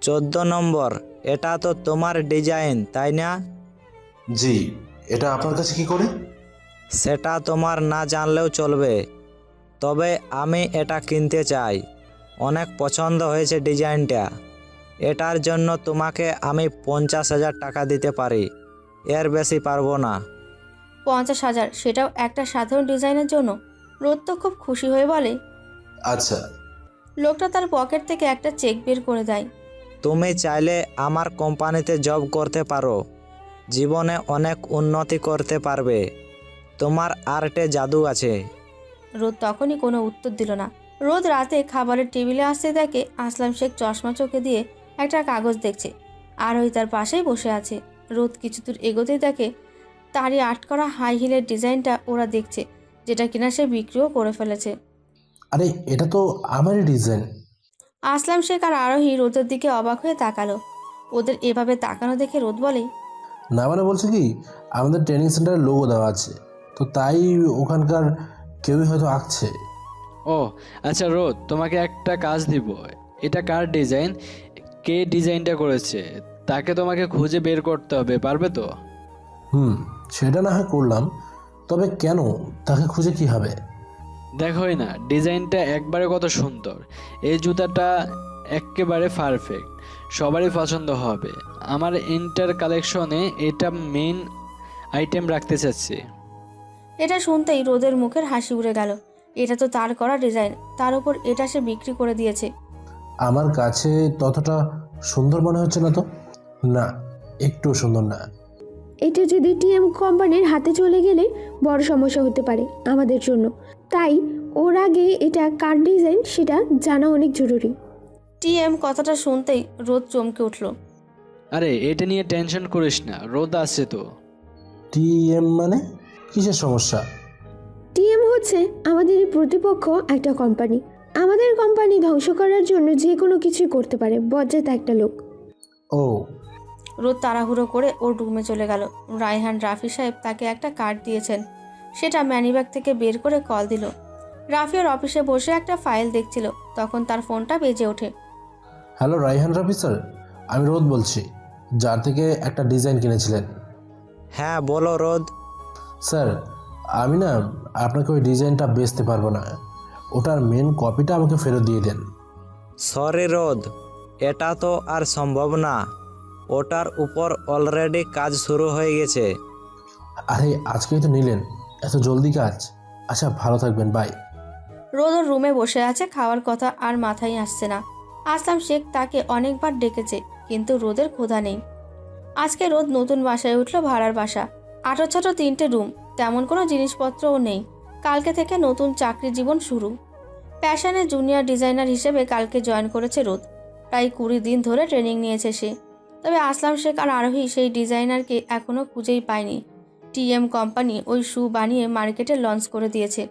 14 নম্বর, এটা তো তোমার ডিজাইন তাই না? জি। এটা আপনার কাছে কি করে? সেটা তোমার না জানলেও চলবে, তবে আমি এটা কিনতে চাই। অনেক পছন্দ হয়েছে ডিজাইনটা। এটার জন্য তোমাকে আমি 50,000 টাকা দিতে পারি, এর বেশি পারবো না। 50,000? সেটাও একটা সাধারণ ডিজাইনের জন্য? রোদ তো খুব খুশি হয়ে বলে, আচ্ছা। লোকটা তার পকেট থেকে একটা চেক বের করে দেয়। তুমি চাইলে আমার কোম্পানিতে জব করতে পারো, জীবনে অনেক উন্নতি করতে পারবে। তোমার আর্টে জাদু আছে। রোদ তখনই কোনো উত্তর দিল না। রোদ রাতে খাবারের টেবিলে আসতে দেখে আসলাম শেখ চশমা চোখে দিয়ে একটা কাগজ দেখছে। আর ওই তার পাশেই বসে আছে। রোদ কিছু দূর এগোতেই দেখে তারই আর্ট করা হাই হিলের ডিজাইনটা ওরা দেখছে, যেটা কিনা সে বিক্রিও করে ফেলেছে। আরে এটা তো আমারই ডিজাইন। আসলাম শেখ আর আরোহী রোদের দিকে অবাক হয়ে তাকালো। ওদের এভাবে তাকানো দেখে রোদ বলে, না মানে বলছে কি, আমাদের ট্রেনিং সেন্টারের লোগো দেওয়া আছে, তো তাই ওখানকার কেউই হয়তো আঁকছে। ও আচ্ছা রোদ, তোমাকে একটা কাজ দিব। এটা কার ডিজাইন, কে ডিজাইনটা করেছে তাকে তোমাকে খুঁজে বের করতে হবে, পারবে তো? সেটা না হয় করলাম, তবে কেন, তাকে খুঁজে কি হবে? দেখোই না ডিজাইনটা একবারে কত সুন্দর। এই জুতাটা একেবারে পারফেক্ট, সবারই পছন্দ হবে। আমার ইন্টার কালেকশনে এটা মেইন আইটেম রাখতে চাচ্ছি। এটা শুনতেই রোদের মুখের হাসি উড়ে গেল। এটা তো তার করা ডিজাইন, তার উপর এটা সে বিক্রি করে দিয়েছে। আমার কাছে ততটা সুন্দর মনে হচ্ছে না তো। না, একটু সুন্দর না। এটা যদি টিএম কোম্পানির হাতে চলে গেলে বড় সমস্যা হতে পারে আমাদের জন্য, তাই ওর আগে এটা কার ডিজাইন সেটা জানা অনেক জরুরি। টিএম কথাটা শুনতেই রোদ চমকে উঠল। আরে এটা নিয়ে টেনশন করিস না, রোদ আছে তো। টিএম মানে কিসের সমস্যা? টিএম হচ্ছে আমাদের প্রতিপক্ষ একটা কোম্পানি। আমাদের কোম্পানি ধ্বংস করার জন্য যে কোনো কিছুই করতে পারে, বজ্জাত একটা লোক। ও। রোদ তাড়াহুড়ো করে ওর রুমে চলে গেল। রায়হান রাফি সাহেব তাকে একটা কার্ড দিয়েছেন, সেটা ম্যানিব্যাগ থেকে বের করে কল দিল। রাফি ওর অফিসে বসে একটা ফাইল দেখছিল, তখন তার ফোনটা বেজে ওঠে। হ্যালো রায়হান রাফি স্যার, আমি রোদ বলছি, যার থেকে একটা ডিজাইন কিনেছিলেন। হ্যাঁ বলো রোদ। স্যার, আমি না আপনাকে ওই ডিজাইনটা বেচতে পারবো না, ওটার মেন কপিটা আমাকে ফেরত দিয়ে দেন। সরি রোদ, এটা তো আর সম্ভব না, ওটার উপর অলরেডি কাজ শুরু হয়ে গেছে। আরে আজকেই তো নিলেন, এত জলদি কাজ? আচ্ছা ভালো থাকবেন, বাই। রোদ ওর রুমে বসে আছে, খাওয়ার কথা আর মাথায় আসছে না। আসলাম শেখ তাকে অনেকবার ডেকেছে, কিন্তু রোদের ক্ষুধা নেই। আজকে রোদ নতুন বাসায় উঠল, ভাড়ার বাসা, আটো-ছাটো 3টে রুম, তেমন কোনো জিনিসপত্রও নেই। কালকে থেকে নতুন চাকরি জীবন শুরু। প্যাশনের জুনিয়র ডিজাইনার হিসেবে কালকে জয়েন করেছে রোদ। প্রায় 20 দিন ধরে ট্রেনিং নিয়েছে সে। তবে আসলাম শেখ আর আরোহী সেই ডিজাইনারকে এখনও খুঁজেই পায়নি। টিএম কোম্পানি ওই শু বানিয়ে মার্কেটে লঞ্চ করে দিয়েছে।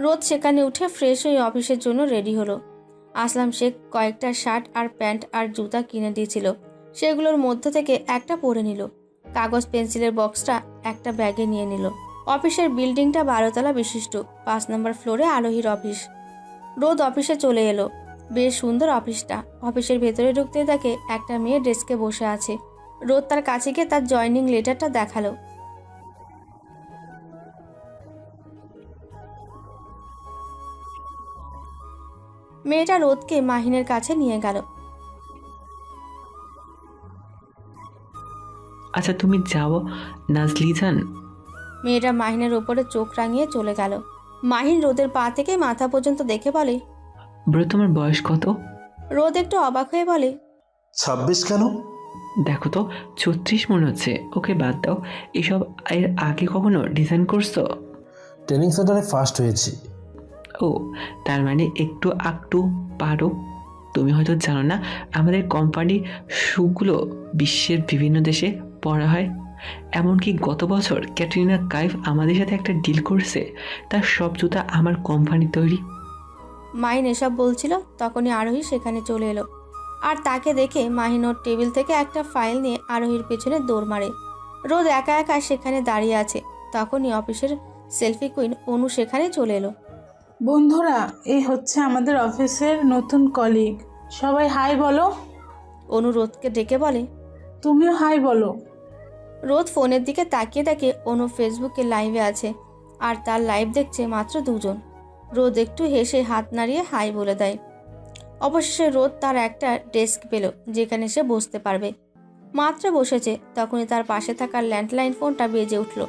রোদ সেখানে উঠে ফ্রেশ হয়ে অফিসের জন্য রেডি হলো। আসলাম শেখ কয়েকটা শার্ট আর প্যান্ট আর জুতা কিনে দিয়েছিল, সেগুলোর মধ্য থেকে একটা পরে নিল। কাগজ পেন্সিলের বক্সটা একটা ব্যাগে নিয়ে নিল। অফিসের বিল্ডিংটা 12 তলা বিশিষ্ট, 5 নম্বর ফ্লোরে আরোহীর অফিস। রোদ অফিসে চলে এলো। বেশ সুন্দর অফিসটা। অফিসের ভেতরে ঢুকতে দেখে একটা মেয়ে ডেস্কে বসে আছে। রোদ তার কাছে গিয়ে তার জয়নিং লেটারটা দেখালো। মেয়েটা রোদকে মাহিনের কাছে নিয়ে গেল। আচ্ছা তুমি যাও নাজলি জান। মেয়েটা মাহিনের উপরে চোখ রাঙিয়ে চলে গেল। মাহিন রোদের পা থেকে মাথা পর্যন্ত দেখে বলে, ব্রো তোমার বয়স কত? রোদ একটু অবাক হয়ে বলে, 26 কেন? দেখো তো 36 মনে হচ্ছে। ওকে বাদ দাও, এসব এর আগে কখনো ডিজাইন করছো? ট্রেনিং সেন্টারে ফার্স্ট হয়েছি। ও, তার মানে একটু আকটু পারো। তুমি হয়তো জানো না, আমাদের কোম্পানির শুগুলো বিশ্বের বিভিন্ন দেশে পড়া হয়। এমনকি গত বছর ক্যাটরিনা কাইফ আমাদের সাথে একটা ডিল করছে, তার সব জুতা আমার কোম্পানি তৈরি। মাহিন এসব বলছিল, তখনই আরোহী সেখানে চলে এলো। আর তাকে দেখে মাহিন ওর টেবিল থেকে একটা ফাইল নিয়ে আরোহীর পেছনে দৌড় মারে। রোদ একা একা সেখানে দাঁড়িয়ে আছে। তখনই অফিসের সেলফি কুইন অনু সেখানে চলে এলো। বন্ধুরা, এই হচ্ছে আমাদের অফিসের নতুন কলিগ, সবাই হাই বলো। অনু রোদকে ডেকে বলে, তুমিও হাই বলো। রোদ ফোনের দিকে তাকিয়ে দেখে অনু ফেসবুকে লাইভে আছে, আর তার লাইভ দেখছে মাত্র 2 জন। রোদ একটু হেসে হাত নাড়িয়ে হাই বলে দেয়। অবশেষে রোদ তার একটা ডেস্ক পেল যেখানে সে বসতে পারবে। মাত্র বসেছে, তখনই তার পাশে থাকা ল্যান্ডলাইন ফোনটা বেজে উঠল।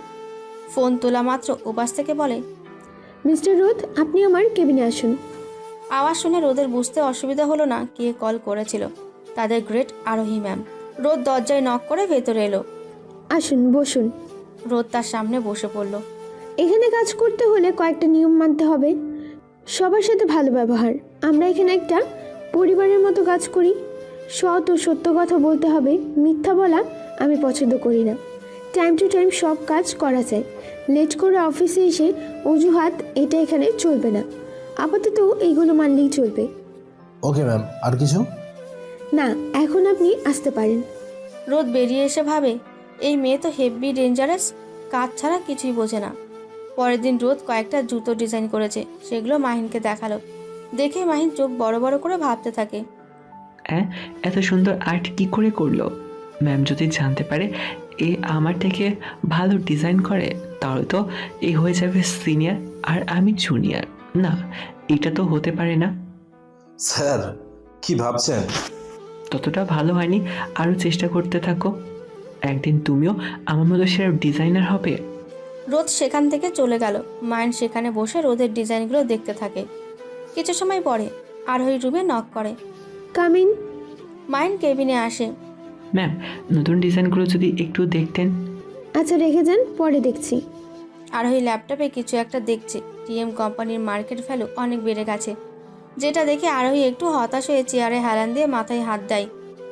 ফোন তোলা মাত্র ওপাশ থেকে বলে, মিস্টার রোদ, আপনি আমার কেবিনে আসুন। আওয়াজ শুনে রোদের বুঝতে অসুবিধা হলো না কে কল করেছিল। তাদের গ্রেট আরোহী ম্যাম। রোদ দরজায় নক করে ভেতরে এলো। আসুন, বসুন। রোদ তার সামনে বসে পড়ল। এখানে কাজ করতে হলে কয়েকটা নিয়ম মানতে হবে। সবার সাথে ভালো ব্যবহার। আমরা এখানে একটা পরিবারের মতো কাজ করি। সৎ ও সত্য কথা বলতে হবে, মিথ্যা বলা আমি পছন্দ করি না। টাইম টু টাইম সব কাজ করা যায়। লেট করে অফিসে এসে অজুহাত এটা এখানে চলবে না। আপাতত এইগুলো মানলেই চলবে। ওকে ম্যাম, আর কিছু? না, এখন আপনি আসতে পারেন। রোদ বেরিয়ে এসে ভাবে এই মেয়ে তো হেভি ডেঞ্জারাস, কাজ ছাড়া কিছুই বোঝে না। পরের দিন রোদ কয়েকটা জুতো ডিজাইন করেছে, সেগুলো মাহিনকে দেখালো। দেখে মাহিন চোখ বড় বড় করে ভাবতে থাকে, হ্যাঁ, এত সুন্দর আর্ট কি করে করলো? ম্যাম যদি জানতে পারে এ আমার থেকে ভালো ডিজাইন করে, তাহলে তো এ হয়ে যাবে সিনিয়র আর আমি জুনিয়র। না, এটা তো হতে পারে না। স্যার, কি ভাবছেন? ততটা ভালো হয়নি, আরও চেষ্টা করতে থাকো। একদিন তুমিও আমার মতো সেরা ডিজাইনার হবে। রোদ সেখান থেকে চলে গেল। মাহিন সেখানে বসে রোদের ডিজাইনগুলো দেখতে থাকে। কিছু সময় পরে আরোহী রুমে নক করে। কামিন। মাহিন কেবিনে আসে। ম্যাম, নতুন ডিজাইনগুলো যদি একটু দেখতেন। আচ্ছা, রেখে যান, পরে দেখছি। আরোহী ল্যাপটপে কিছু একটা দেখছে। টিএম কোম্পানির মার্কেট ভ্যালু অনেক বেড়ে গেছে, যেটা দেখে আরোহী একটু হতাশ হয়ে চেয়ারে হেলান দিয়ে মাথায় হাত দেয়।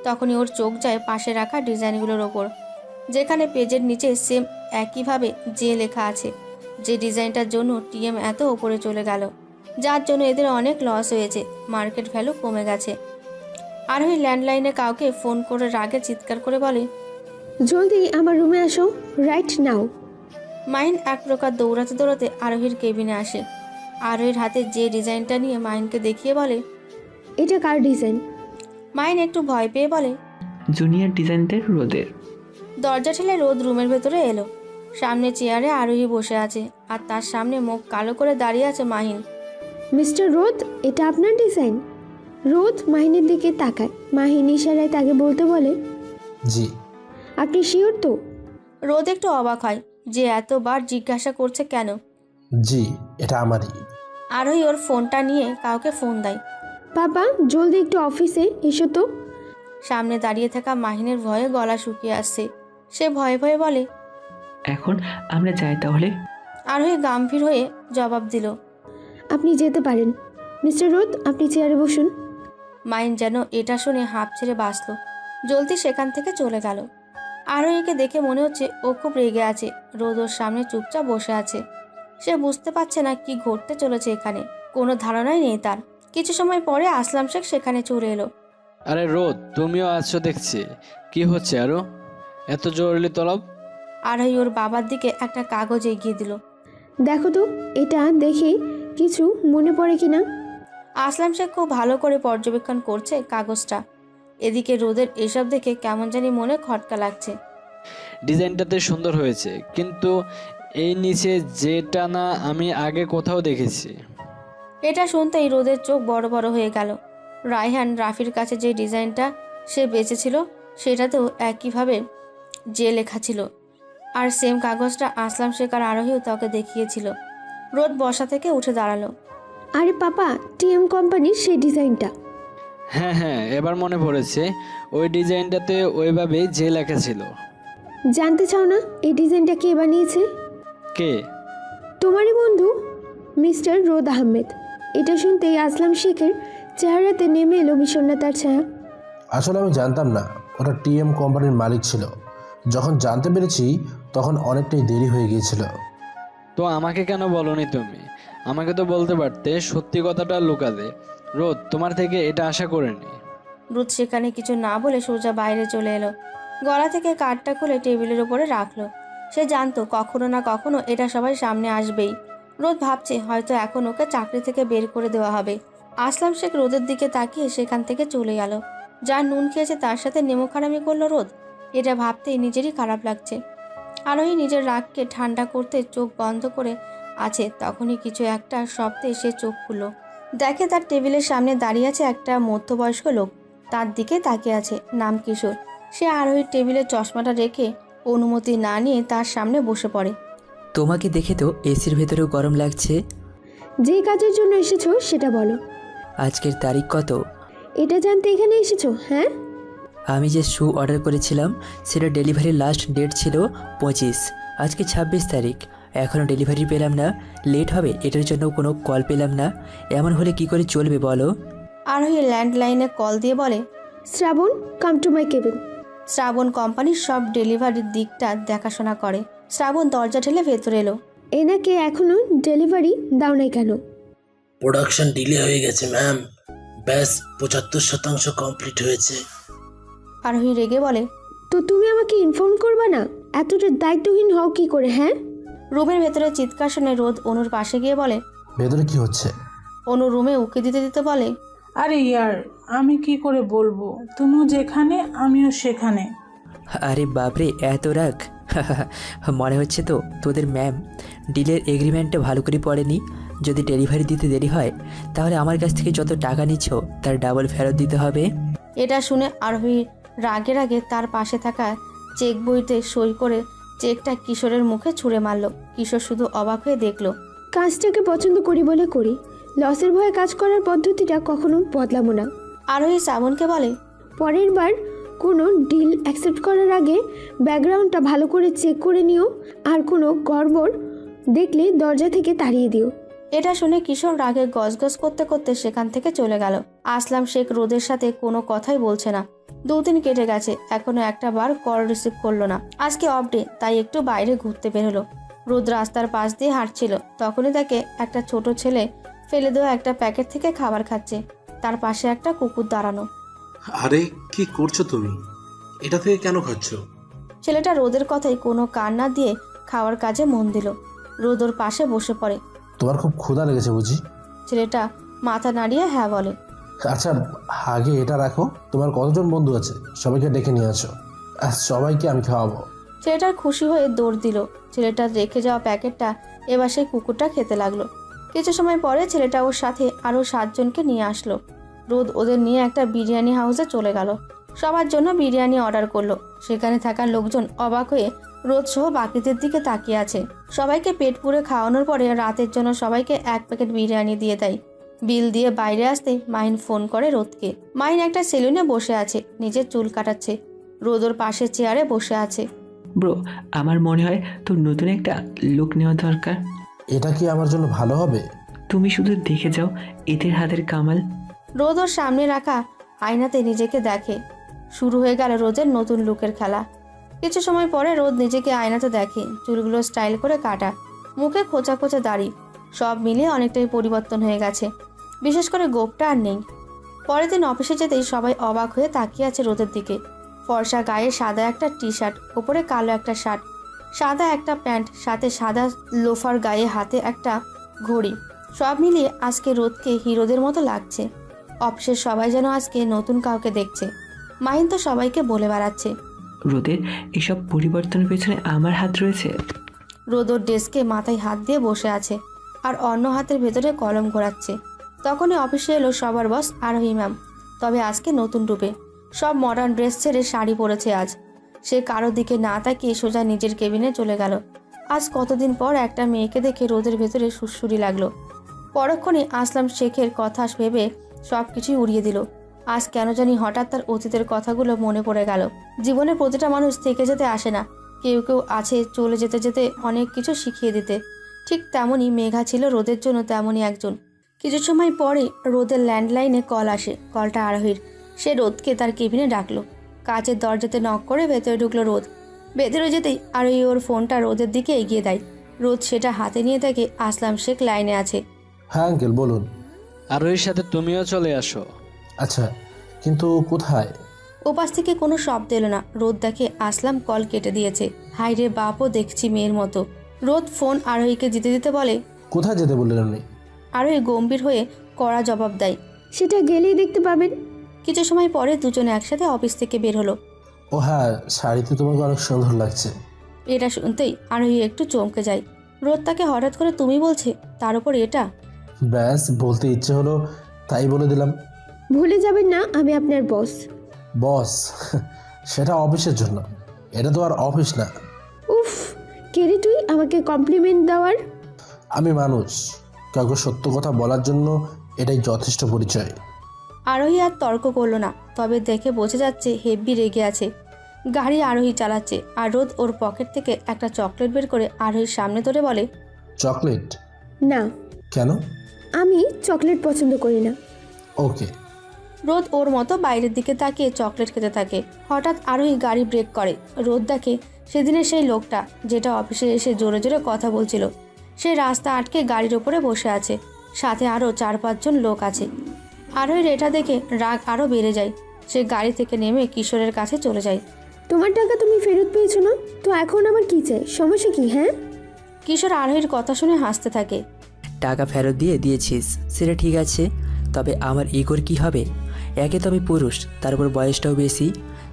তখনই ওর চোখ যায় পাশে রাখা ডিজাইনগুলোর ওপর, যেখানে পেজের নিচে সেম একইভাবে যে লেখা আছে। যে ডিজাইনটার জন্য টিএম এত ওপরে চলে গেল, যার জন্য এদের অনেক লস হয়েছে, মার্কেট ভ্যালু কমে গেছে। আরোহী ল্যান্ডলাইনে কাউকে ফোন করে রাগে চিৎকার করে বলে, জলদি আমার রুমে আসো, রাইট নাও। মাহিন এক প্রকার দৌড়াতে দৌড়াতে আরোহীর কেবিনে আসে। আরোহীর হাতে যে ডিজাইনটা নিয়ে মাহিনকে দেখিয়ে বলে, এটা কার ডিজাইন? মাহিন একটু ভয় পেয়ে বলে, জুনিয়র ডিজাইনদের রোদের। দরজা ঠেলে রোদ রুমের ভেতরে এলো। সামনে চেয়ারে আরোহী বসে আছে, আর তার সামনে মুখ কালো করে দাঁড়িয়ে আছে মাহিন। মিস্টার রোদ, এটা আপনার ডিজাইন? রোদ মাহিনের দিকে তাকায়। মাহিন ইশারায় তাকে বলতে বলে, জি। আপনি শিওর তো? রোদ একটু অবাক হয় যে এতবার জিজ্ঞাসা করছে কেন। জি, এটা আমারই। আরোহী ওর ফোনটা নিয়ে কাউকে ফোন দেয়। বাবা, জলদি একটু অফিসে এসো তো। সামনে দাঁড়িয়ে থাকা মাহিনের ভয়ে গলা শুকিয়ে আসছে। সে ভয়ে ভয়ে বলে, এখন আমরা যাই তাহলে। আরোহী গম্ভীর হয়ে জবাব দিল, আপনি যেতে পারেন। মিস্টার রোদ, আপনি চেয়ারে বসুন। মাহিন যেন এটা শুনে হাঁপ ছেড়ে বাঁচল, জলদি সেখান থেকে চলে গেল। আরোহীকে দেখে মনে হচ্ছে ও খুব রেগে আছে। রোদ ওর সামনে চুপচাপ বসে আছে। সে বুঝতে পারছে না কি ঘটতে চলেছে এখানে, কোনো ধারণাই নেই তার। কিছু সময় পরে আসলাম শেখ সেখানে চলে এলো। আরে রোদ, তুমিও আছো দেখছি। কি হচ্ছে আরো এত জরুরি তলব? আরোহী ওর বাবার দিকে একটা কাগজ এগিয়ে দিল। দেখো তো, এটা দেখে কিছু মনে পড়ে কিনা। আসলাম শেখ খুব ভালো করে পর্যবেক্ষণ করছে কাগজটা। এদিকে রোদের এসব দেখে কেমন জানি মনে খটকা লাগছে। ডিজাইনটাতে সুন্দর হয়েছে, কিন্তু এই নিচে যেটা না আমি আগে কোথাও দেখেছি। এটা শুনতেই রোদের চোখ বড় বড় হয়ে গেল। রায়হান রাফির কাছে যে ডিজাইনটা সে বেঁচেছিল, সেটাতেও একইভাবে যে লেখা ছিল, আর সেম কাগজটা আসলাম শেখ আর আরোহীও তাকে দেখিয়েছিল। রোদ বসা থেকে উঠে দাঁড়ালো। আরে পাপা, টিএম কোম্পানির সেই ডিজাইনটা। হ্যাঁ হ্যাঁ, এবার মনে পড়েছে। ওই ডিজাইনটাতে ওইভাবে যে লেখা ছিল। জানতে চাও না এই ডিজাইনটা কে বানিয়েছে? কে? তোমারই বন্ধু মিস্টার রোদ আহমেদ। এটা শুনতেই আসলাম শেখের চেহারাতে নেমে এলো বিষণ্ণতার ছায়া। আসলে আমি জানতাম না ওটা টিএম কোম্পানির মালিক ছিল। যখন জানতে পেরেছি তখন অনেকটাই দেরি হয়ে গিয়েছিল। তো আমাকে কেন বলনি তুমি? আমাকে তো বলতে পারতে, সত্যি কথাটা লুকালে। রোদ, তোমার থেকে এটা আশা করিনি। রোদ সেখানে কিছু না বলে সোজা বাইরে চলে এলো। গলা থেকে কার্ডটা খুলে টেবিলের উপরে রাখলো। সে জানতো কখনো না কখনো এটা সবাই সামনে আসবেই। রোদ ভাবছে হয়তো এখন ওকে চাকরি থেকে বের করে দেওয়া হবে। আসলাম শেখ রোদের দিকে তাকিয়ে সেখান থেকে চলে গেল। যা নুন খেয়েছে তার সাথে নেমো খারামি করলো রোদ। এটা ভাবতেই নিজেরই খারাপ লাগছে। আরোহী নিজের রাগকে ঠান্ডা করতে চোখ বন্ধ করে আছে, তখনই কিছু একটা শব্দে সে চোখ খুলল। দেখে তার টেবিলের সামনে দাঁড়িয়ে আছে একটা মধ্যবয়স্ক লোক। তার দিকে তাকিয়ে আছে, নাম কিশোর। সে আরোহীর টেবিলে চশমাটা রেখে অনুমতি না নিয়ে তার সামনে বসে পড়ে। তোমাকে দেখে তো এসির ভেতরেও গরম লাগছে। যে কাজের জন্য এসেছো সেটা বলো। আজকের তারিখ কত? এটা জানতে এখানে এসেছো? হ্যাঁ, আমি যে শু অর্ডার করেছিলাম সেটা ডেলিভারির লাস্ট ডেট ছিল 25। আজকে 26 তারিখ, এখনও ডেলিভারি পেলাম না। লেট হবে এটার জন্য কোনো কল পেলাম না। এমন হলে কি করে চলবে বলো? আরোহী ল্যান্ডলাইনে কল দিয়ে বলে, শ্রাবণ, কাম টু মাই কেবিন। শ্রাবণ কোম্পানির সব ডেলিভারির দিকটা দেখাশোনা করে। শ্রাবণ দরজা ঠেলে ভেতরে এলো। এনাকে এখনো ডেলিভারি দাও নাই কেন? প্রোডাকশন ডিলে হয়ে গেছে ম্যাম। ব্যাস 75% কমপ্লিট হয়েছে। আরোহী রেগে বলে, তো তুমি আমাকে ইনফর্ম করবা না? এতটা দায়িত্বহীন হও কি করে, হ্যাঁ? রুমের ভেতরে চিৎকার শুনে রোদ অনুর পাশে গিয়ে বলে। ভেতরে কি হচ্ছে? অনু রুমে উকি দিতে দিতে বলে, আরে ইয়ার, আমি কি করে বলবো? তুমিও যেখানে আমিও সেখানে। আরে বাপরে, এত রাগ! মনে হচ্ছে তো তোদের ম্যাম ডিলের এগ্রিমেন্টটা ভালো করে পড়েনি। যদি ডেলিভারি দিতে দেরি হয় তাহলে আমার কাছ থেকে যত টাকা নিচ্ছ তার ডাবল ফেরত দিতে হবে। এটা শুনে আরোহী রাগে রাগে তার পাশে থাকা চেক বইতে সই করে চেকটা কিশোরের মুখে ছুঁড়ে মারল। কিশোর শুধু অবাক হয়ে দেখল। কাজটাকে পছন্দ করি বলে করি, লসের ভয়ে কাজ করার পদ্ধতিটা কখনো বদলাবো না। আরোহী শ্রাবণকে বলে, পরের বার কোনো ডিল অ্যাকসেপ্ট করার আগে ব্যাকগ্রাউন্ডটা ভালো করে চেক করে নিও, আর কোনো গড়বড় দেখলে দরজা থেকে তাড়িয়ে দিও। এটা শুনে কিশোর রাগে গজগজ করতে করতে সেখান থেকে চলে গেল। আসলাম শেখ রোদের সাথে কোনো কথাই বলছে না। 2 দিন কেটে গেছে, এখনো একটা বার কল রিসিভ করলো না। আজকে অফ ডে, তাই একটু বাইরে ঘুরতে বেরোলো। রোদ রাস্তার পাশ দিয়ে হাঁটছিল, তখনই তাকে একটা ছোট ছেলে ফেলে দেওয়া একটা প্যাকেট থেকে খাবার খাচ্ছে। তার পাশে একটা কুকুর দাঁড়ানো। আরে কি করছো তুমি? এটা থেকে কেন খাচ্ছ? ছেলেটা রোদের কথায় কোনো কান না দিয়ে খাওয়ার কাজে মন দিল। রোদ ওর পাশে বসে পড়ে। তোমার খুব ক্ষুধা লেগেছে বুঝি? ছেলেটা মাথা নাড়িয়ে হ্যাঁ বলে। আচ্ছা, আগে এটা রাখো। তোমার কতজন বন্ধু আছে? সবাইকে ডেকে নিয়ে আসো, আর সবাইকে আমি খাওয়াবো। ছেলেটার খুশি হয়ে দৌড় দিল। ছেলেটার রেখে যাওয়া প্যাকেটটা এবার সেই কুকুরটা খেতে লাগলো। কিছু সময় পরে ছেলেটা ওর সাথে আরও 7 জনকে নিয়ে আসলো। রোদ ওদের নিয়ে একটা বিরিয়ানি হাউসে চলে গেল। সবার জন্য বিরিয়ানি অর্ডার করলো। সেখানে থাকা লোকজন অবাক হয়ে রোদ সহ বাকিদের দিকে তাকিয়ে আছে। সবাইকে পেট পুরে খাওয়ানোর পরে রাতের জন্য সবাইকে 1 প্যাকেট বিরিয়ানি দিয়ে দেয়। বিল দিয়ে বাইরে আসতে মাহিন ফোন করে রোদকে। মাহিন একটা সেলুনে বসে আছে, নিজের চুল কাটাচ্ছে। রোদ ওর পাশের চেয়ারে বসে আছে। ব্রো, আমার মনে হয় তোর নতুন একটা লুক নেওয়া দরকার। এটা কি আমার জন্য ভালো হবে? তুমি শুধু দেখে যাও এদের হাতের কামাল। রোদ ওর সামনে রাখা আয়নাতে নিজেকে দেখে। শুরু হয়ে গেল রোদের নতুন লুকের খেলা। কিছু সময় পরে রোদ নিজেকে আয়নাতে দেখে। চুলগুলো স্টাইল করে কাটা, মুখে খোঁচা খোঁচা দাড়ি, সব মিলিয়ে অনেকটাই পরিবর্তন হয়ে গেছে। বিশেষ করে গোপটা আর নেই। পরের দিন অফিসে যেতেই সবাই অবাক হয়ে তাকিয়ে আছে রোদের দিকে। ফর্সা গায়ে সাদা একটা টি শার্ট, ওপরে কালো একটা শার্ট, সাদা একটা প্যান্ট, সাথে সাদা লোফার, গায়ে হাতে একটা ঘড়ি। সব মিলিয়ে আজকে রোদকে হিরোদের মতো লাগছে। অফিসের সবাই যেন আজকে নতুন কাউকে দেখছে। মাহিন তো সবাইকে বলে বেড়াচ্ছে, রোদের এসব পরিবর্তনের পেছনে আমার হাত রয়েছে। রোদর ডেস্কে মাথায় হাত দিয়ে বসে আছে, আর অন্য হাতের ভেতরে কলম ঘোরাচ্ছে। তখনই অফিসে এলো সবার বস আরোহী ম্যাম। তবে আজকে নতুন রূপে। সব মডার্ন ড্রেস ছেড়ে শাড়ি পরেছে আজ। সে কারো দিকে না তাকিয়ে সোজা নিজের কেবিনে চলে গেল। আজ কতদিন পর একটা মেয়েকে দেখে রোদের ভেতরে সুরসুরি লাগলো। পরক্ষণে আসলাম শেখের কথা ভেবে সব কিছুই উড়িয়ে দিল। আজ কেন জানি হঠাৎ তার অতীতের কথাগুলো মনে পড়ে গেল। জীবনের প্রতিটা মানুষ থেকে যেতে আসে না, কেউ কেউ আছে চলে যেতে যেতে অনেক কিছু শিখিয়ে দিতে। ঠিক তেমনই মেঘা ছিল রোদের জন্য তেমনই একজন। কিছু সময় পরে রোদের ল্যান্ডলাইনে কল আসে। কলটা আরোহীর। সে রোদকে তার কেবিনে ডাকলো। কাচের দরজাতে নক করে ভেতরে ঢুকলো রোদ। ভেতরে যেতেই আরোহী ওর ফোনটা রোদের দিকে এগিয়ে দেয়। রোদ সেটা হাতে নিয়ে দেখে আসলাম শেখ লাইনে আছে। হ্যাঁ আঙ্কেল, বলুন। আরোহীর সাথে তুমিও চলে আসো। আচ্ছা, কিন্তু কোথায়? ওপাশ থেকে কোনো শব্দ এলো না। রোদ দেখে আসলাম কল কেটে দিয়েছে। হাই রে বাপও দেখছি মেয়ের মতো। রোদ ফোন আরোহীকে দিতে দিতে বলে, কোথায় যেতে বললেন আপনি? আরোহী গম্ভীর হয়ে কড়া জবাব দেয়, সেটা গেলেই দেখতে পাবেন। কিছু সময় পরে দুজনে একসাথে অফিস থেকে বের হলো। ও হ্যাঁ, শাড়িতে তোমাকে অনেক সুন্দর লাগছে। এটা শুনতেই আরোহী একটু চমকে যায়। রোদ তাকে হঠাৎ করে তুমি বলছে, তার উপর এটা। ব্যাস, বলতে ইচ্ছে হলো তাই বলে দিলাম। ভুলে যাবেন না আমি আপনার বস। বস? সেটা অফিসের জন্য, এটা তো আর অফিস না। উফ, কে রে তুই আমাকে কমপ্লিমেন্ট দেওয়ার? আমি মানুষ, কাউকে সত্য কথা বলার জন্য এটাই যথেষ্ট পরিচয়। আরোহী আর তর্ক করলো না, তবে দেখে বোঝা যাচ্ছে হেব্বি রেগে আছে। গাড়ি আরোহী চালাচ্ছে, আর রোদ ওর পকেট থেকে একটা চকলেট বের করে আরোহীর সামনে ধরে বলে, চকলেট? না। কেন? আমি চকলেট পছন্দ করি না। ওকে। রোদ ওর মতো বাইরের দিকে তাকিয়ে চকলেট খেতে থাকে। হঠাৎ আরোহী গাড়ি ব্রেক করে। রোদ দেখে সেদিনের সেই লোকটা, যেটা অফিসে এসে জোরে জোরে কথা বলছিল, সে রাস্তা আটকে গাড়ির ওপরে বসে আছে। সাথে আরও 4-5 জন লোক আছে। আরোহীর এটা দেখে রাগ আরও বেড়ে যায়। সে গাড়ি থেকে নেমে কিশোরের কাছে চলে যায়। তোমার টাকা তুমি ফেরত পেয়েছো না? তো এখন আবার কি চাই? সমস্যা কি? হ্যাঁ, কিশোর আরোহীর কথা শুনে হাসতে থাকে। টাকা ফেরত দিয়েছিস, সেটা ঠিক আছে, তবে আমার ইগোর কি হবে? একে তো আমি পুরুষ, তারপর বয়সটাও বেশি।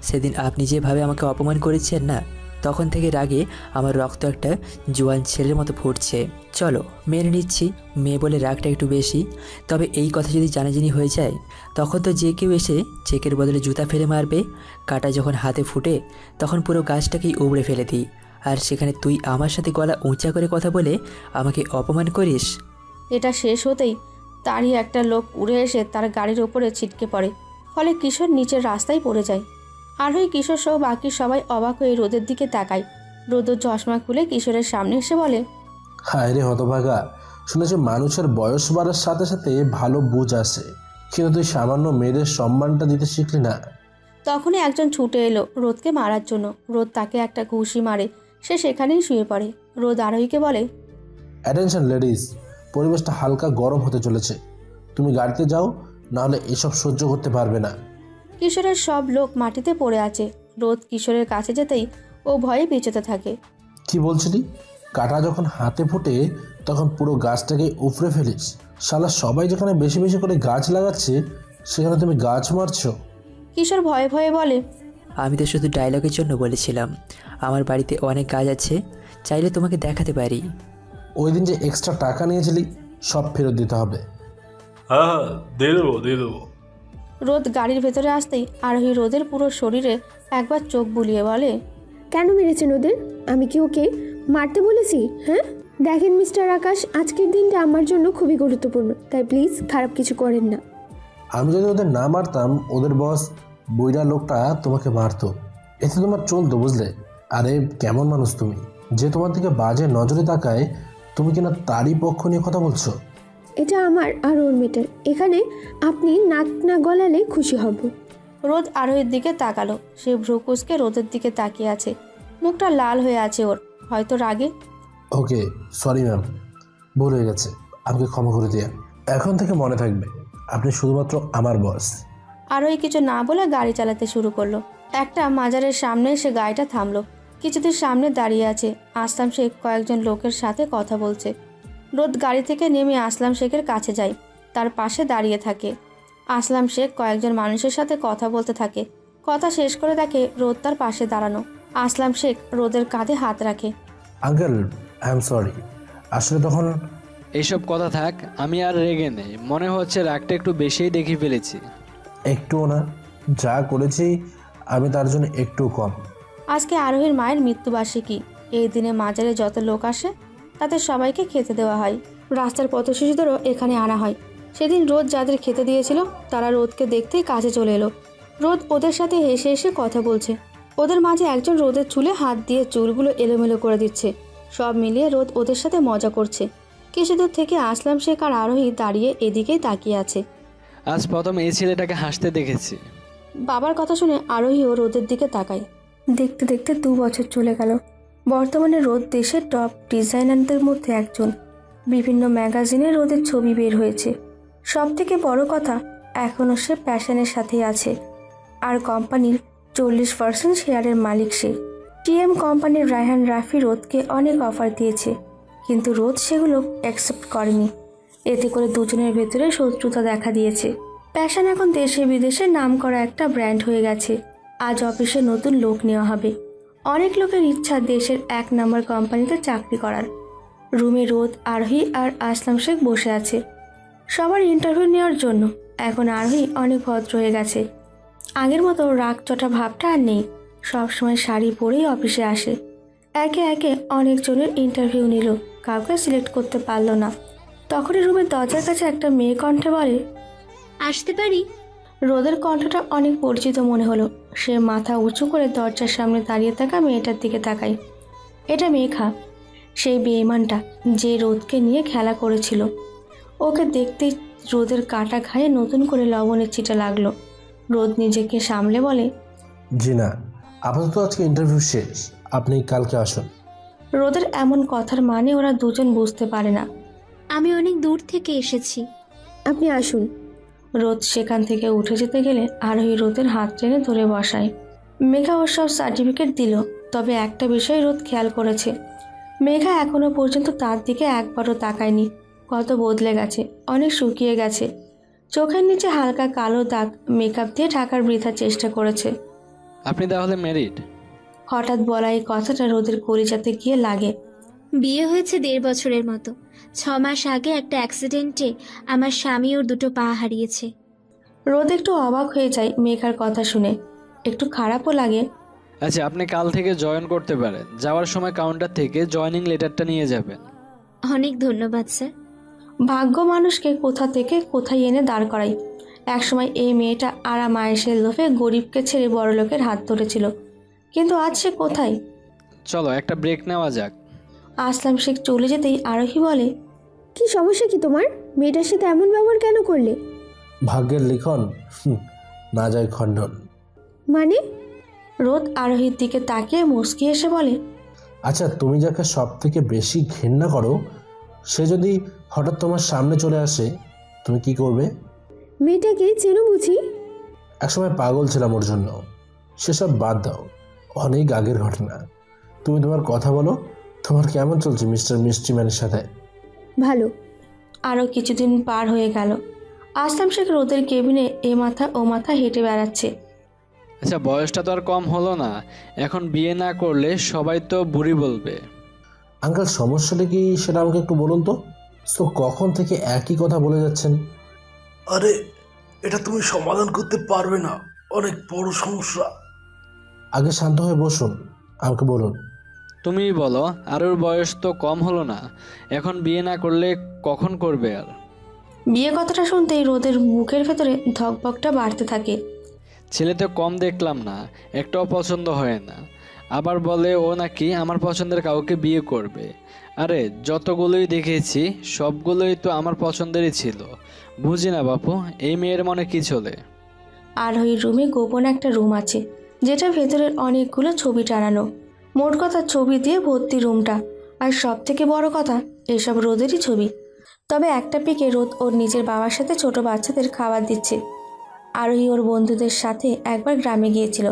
সেদিন আপনি যেভাবে আমাকে অপমান করেছেন না, তখন থেকে রাগে আমার রক্ত একটা জোয়ান ছেলের মতো ফুটছে। চলো, মেনে নিচ্ছি মেয়ে বলে রাগটা একটু বেশি, তবে এই কথা যদি জানাজানি হয়ে যায় তখন তো যে কেউ এসে চেকের বদলে জুতা ফেলে মারবে। কাটা যখন হাতে ফুটে তখন পুরো গাছটাকেই উবড়ে ফেলে দিই, আর সেখানে তুই আমার সাথে গলা উঁচা করে কথা বলে আমাকে অপমান করিস। এটা শেষ হতেই তারই একটা লোক উড়ে এসে তার গাড়ির ওপরে ছিটকে পড়ে, ফলে কিশোর নিচের রাস্তায় পড়ে যায়। আরোহী, কিশোর সহ বাকি সবাই অবাক হয়ে রোদের দিকে তাকায়। রোদর চশমা খুলে কিশোরের সামনে এসে বলে, হায় রে হতভাগা, শুনেছি মানুষের বয়স বাড়ার সাথে সাথে ভালো বুঝ আসে, কিন্তু তুই সামান্য মেয়েদের সম্মানটা দিতে শিখলি না। তখনই একজন ছুটে এলো রোদকে মারার জন্য। রোদ তাকে একটা ঘুষি মারে, সে সেখানেই শুয়ে পড়ে। রোদ আরোহীকে বলে, অ্যাটেনশন লেডিস, পরিবেশটা হালকা গরম হতে চলেছে, তুমি গাড়িতে যাও, নাহলে এসব সহ্য করতে পারবে না। কিশোরের সব লোক মাটিতে পড়ে আছে। রোদ কিশোরের কাছে যেতেই ও ভয়ে পেঁচোতে থাকে। কি বলছিলি? কাটা যখন হাতে ফোটে তখন পুরো গাছটাকে উপড়ে ফেলিস? শালা, সবাই যেখানে বেশি বেশি করে গাছ লাগাচ্ছে সেখানে তুমি গাছ মারছো। কিশোর ভয়ে ভয়ে বলে, আমি তো শুধু ডায়লগের জন্য বলেছিলাম, আমার বাড়িতে অনেক কাজ আছে, চাইলে তোমাকে দেখাতে পারি। ওই দিন যে এক্সট্রা টাকা নিয়েছিলি সব ফেরত দিতে হবে। হ্যাঁ, দিয়ে দেবো। রোদ গাড়ির ভেতরে আসতেই আরোহী রোদের পুরো শরীরে একবার চোখ বুলিয়ে বলে, কেন মেরেছেন ওদের? আমি কি ওকে মারতে বলেছি? হ্যাঁ, দেখেন মিস্টার আকাশ, আজকের দিনটা আমার জন্য খুবই গুরুত্বপূর্ণ, তাই প্লিজ খারাপ কিছু করেন না। আমি যদি ওদের না মারতাম, ওদের বস বইরা লোকটা তোমাকে মারতো, এতে তোমার চলতো, বুঝলে? আরে কেমন মানুষ তুমি, যে তোমার দিকে বাজে নজরে তাকায় তুমি কিনা তারই পক্ষ নিয়ে কথা বলছো। এটা আমার আর ওর মেটার, এখানে আপনি নাক না গলালে খুশি হব। রোদ আরোহীর দিকে তাকালো। সে ভ্রুকুচকে রোদের দিকে তাকিয়ে আছে, মুখটা লাল হয়ে আছে ওর, হয়তো রাগে। ওকে, সরি ম্যাম, ভুল হয়ে গেছে, আমাকে ক্ষমা করে দিয়া। এখন থেকে মনে থাকবে আপনি শুধুমাত্র আমার বস। আরোহী কিছু না বলে গাড়ি চালাতে শুরু করলো। একটা মাজারের সামনে এসে গাড়িটা থামলো। কিছুদের সামনে দাঁড়িয়ে আছে আসলাম শেখ কয়েকজন লোকের সাথে কথা বলছে। রোদ গাড়ি থেকে নেমে আসলাম শেখের কাছে যায়, তার পাশে দাঁড়িয়ে থাকে। আসলাম শেখ কয়েকজন মানুষের সাথে কথা বলতে থাকে। কথা শেষ করে দেখে রোদ তার পাশে দাঁড়ানো। আসলাম শেখ রোদের কাঁধে হাত রাখে। আঙ্কেল, আই এম সরি, আসলে তখন। এইসব কথা থাক, আমি আর রেগে নেই, মনে হচ্ছে রাগটা একটু বেশিই দেখিয়ে ফেলেছি। একটুও না, যা করেছি আমি তার জন্য একটু কম। আজকে আরোহীর মায়ের মৃত্যুবার্ষিকী। এই দিনে মাজারে যত লোক আসে তাদের সবাইকে খেতে দেওয়া হয়। রাস্তার পথশিশুদেরও এখানে আনা হয়। সেদিন রোদ যাদের খেতে দিয়েছিল তারা রোদকে দেখতেই কাছে চলে এলো। রোদ ওদের সাথে হেসে হেসে কথা বলছে। ওদের মাঝে একজন রোদের চুলে হাত দিয়ে চুলগুলো এলোমেলো করে দিচ্ছে। সব মিলিয়ে রোদ ওদের সাথে মজা করছে। কিছুদূর থেকে আসলাম শেখ আর আরোহী দাঁড়িয়ে এদিকেই তাকিয়ে আছে। আজ প্রথম এই ছেলেটাকে হাসতে দেখেছি। বাবার কথা শুনে আরোহীও রোদের দিকে তাকায়। দেখতে দেখতে 2 বছর চলে গেল। বর্তমানে রোদ দেশের টপ ডিজাইনারদের মধ্যে একজন। বিভিন্ন ম্যাগাজিনে রোদের ছবি বের হয়েছে। সবথেকে বড় কথা, এখনও সে প্যাশনের সাথেই আছে। আর কোম্পানির 40% শেয়ারের মালিক সে। টিএম কোম্পানির রায়হান রাফি রোদকে অনেক অফার দিয়েছে, কিন্তু রোদ সেগুলো অ্যাকসেপ্ট করেনি। এতে করে দুজনের ভেতরে শত্রুতা দেখা দিয়েছে। প্যাশন এখন দেশে বিদেশে নাম করা একটা ব্র্যান্ড হয়ে গেছে। আজ অফিসে নতুন লোক নেওয়া হবে। অনেক লোকের ইচ্ছা দেশের 1 নম্বর কোম্পানিতে চাকরি করার। রুমে রোদ, আরোহী আর আসলাম শেখ বসে আছে সবার ইন্টারভিউ নেওয়ার জন্য। এখন আরোহী অনেক ভদ্র হয়ে গেছে। আগের মতো রাগ চটা ভাবটা আর নেই। সবসময় শাড়ি পরেই অফিসে আসে। একে একে অনেকজনের ইন্টারভিউ নিল, কাউকে সিলেক্ট করতে পারলো না। তখনই রুমের দরজার কাছে একটা মেয়ে কণ্ঠে বলে, আসতে পারি? রোদের কণ্ঠটা অনেক পরিচিত মনে হলো। সে মাথা উঁচু করে দরজার সামনে দাঁড়িয়ে থাকা মেয়েটার দিকে তাকায়। এটা মেঘা, সেই বেঈমানটা যে রোদকে নিয়ে খেলা করেছিল। ওকে দেখতেই রোদের কাটা ঘায়ে নতুন করে লবণের ছিটা লাগলো। রোদ নিজেকে সামলে বলে, জি না, আপাতত আজকে ইন্টারভিউ শেষ, আপনি কালকে আসুন। রোদের এমন কথার মানে ওরা দুজন বুঝতে পারে না। আমি অনেক দূর থেকে এসেছি। আপনি আসুন। রোদ সেখান থেকে উঠে যেতে গেলে আরোহী রোদের হাত টেনে ধরে বসায়। মেঘা ওর সব সার্টিফিকেট দিল, তবে একটা বিষয় রোদ খেয়াল করেছে, মেঘা এখনো পর্যন্ত তার দিকে একবারও তাকায়নি। কত বদলে গেছে, অনেক শুকিয়ে গেছে, চোখের নিচে হালকা কালো দাগ মেকআপ দিয়ে ঢাকার বৃথা চেষ্টা করেছে। আপনি তাহলে ম্যারিড? হঠাৎ বলা এই কথাটা রোদের কলিজাতে গিয়ে লাগে। বিয়ে হয়েছে 1.5 বছরের মতো। 6 মাস আগে একটা অ্যাক্সিডেন্টে আমার স্বামী ওর 2টো পা হারিয়েছে। রোদ একটু অবাক হয়ে যায় মেঘার কথা শুনে, একটু খারাপও লাগে। আচ্ছা, আপনি কাল থেকে জয়েন করতে পারেন। যাওয়ার সময় কাউন্টার থেকে জয়েনিং লেটারটা নিয়ে যাবেন। অনেক ধন্যবাদ স্যার। ভাগ্য মানুষকে কোথা থেকে কোথায় এনে দাঁড় করায়। একসময় এই মেয়েটা আরাম আয়েসের লোভে গরিবকে ছেড়ে বড়লোকের হাত ধরেছিল, কিন্তু আজ সে কোথায়? চলো একটা ব্রেক নেওয়া যাক। আসলাম শেখ চলে যেতেই আরোহী বলে, কি সমস্যা কি তোমার? মেয়েটার সাথে এমন ব্যবহার কেন করলে? ভাগ্যের লিখন না যায় খণ্ডন। মানে? রোদ আরোহীর দিকে তাকিয়ে মুচকি এসে বলে, আচ্ছা, তুমি যাকে সব থেকে বেশি ঘৃণা করো সে যদি হঠাৎ তোমার সামনে চলে আসে, তুমি কি করবে? মেয়েটাকে চেনো বুঝি? একসময় পাগল ছিলাম ওর জন্য, সেসব বাদ দাও, অনেক আগের ঘটনা। তুমি তোমার কথা বলো, তোমার কেমন চলছে মিস্টার মিস্ট্রিম্যানের সাথে? ভালো। আরও কিছুদিন পার হয়ে গেল। আসলাম শেখ রোদের কেবিনে এ মাথা ও মাথা হেঁটে বেড়াচ্ছে। আচ্ছা, বয়সটা তো আর কম হলো না, এখন বিয়ে না করলে সবাই তো বুড়ি বলবে। আঙ্কেল, সমস্যাটা কি সেটা আমাকে একটু বলুন তো। কখন থেকে একই কথা বলে যাচ্ছেন? আরে, এটা তুমি সমাধান করতে পারবে না, অনেক বড় সমস্যা। আগে শান্ত হয়ে বসুন, আমাকে বলুন। তুমি বলো, আর ওর বয়স তো কম হলো না, এখন বিয়ে না করলে কখন করবে? আর বিয়ে কথাটা শুনতেই রোদের বুকের ভেতরে ধকভকটা বাড়তে থাকে। ছেলে তো কম দেখলাম না, একটাও পছন্দ হয় না, আবার বলে ও নাকি আমার পছন্দের কাউকে বিয়ে করবে। আরে যতগুলোই দেখেছি সবগুলোই তো আমার পছন্দেরই ছিল। বুঝি না বাপু, এই মেয়ের মনে কি চলে? আরোহীর রুমে গোপন একটা রুম আছে, যেটা ভেতরের অনেকগুলো ছবি টানানো। মোট কথা ছবি দিয়ে ভর্তি রুমটা, আর সব থেকে বড় কথা এসব রোদেরই ছবি। তবে একটা পিকে রোদ ওর নিজের বাবার সাথে ছোট বাচ্চাদের খাবার দিচ্ছে। আরোহী ওর বন্ধুদের সাথে একবার গ্রামে গিয়েছিল,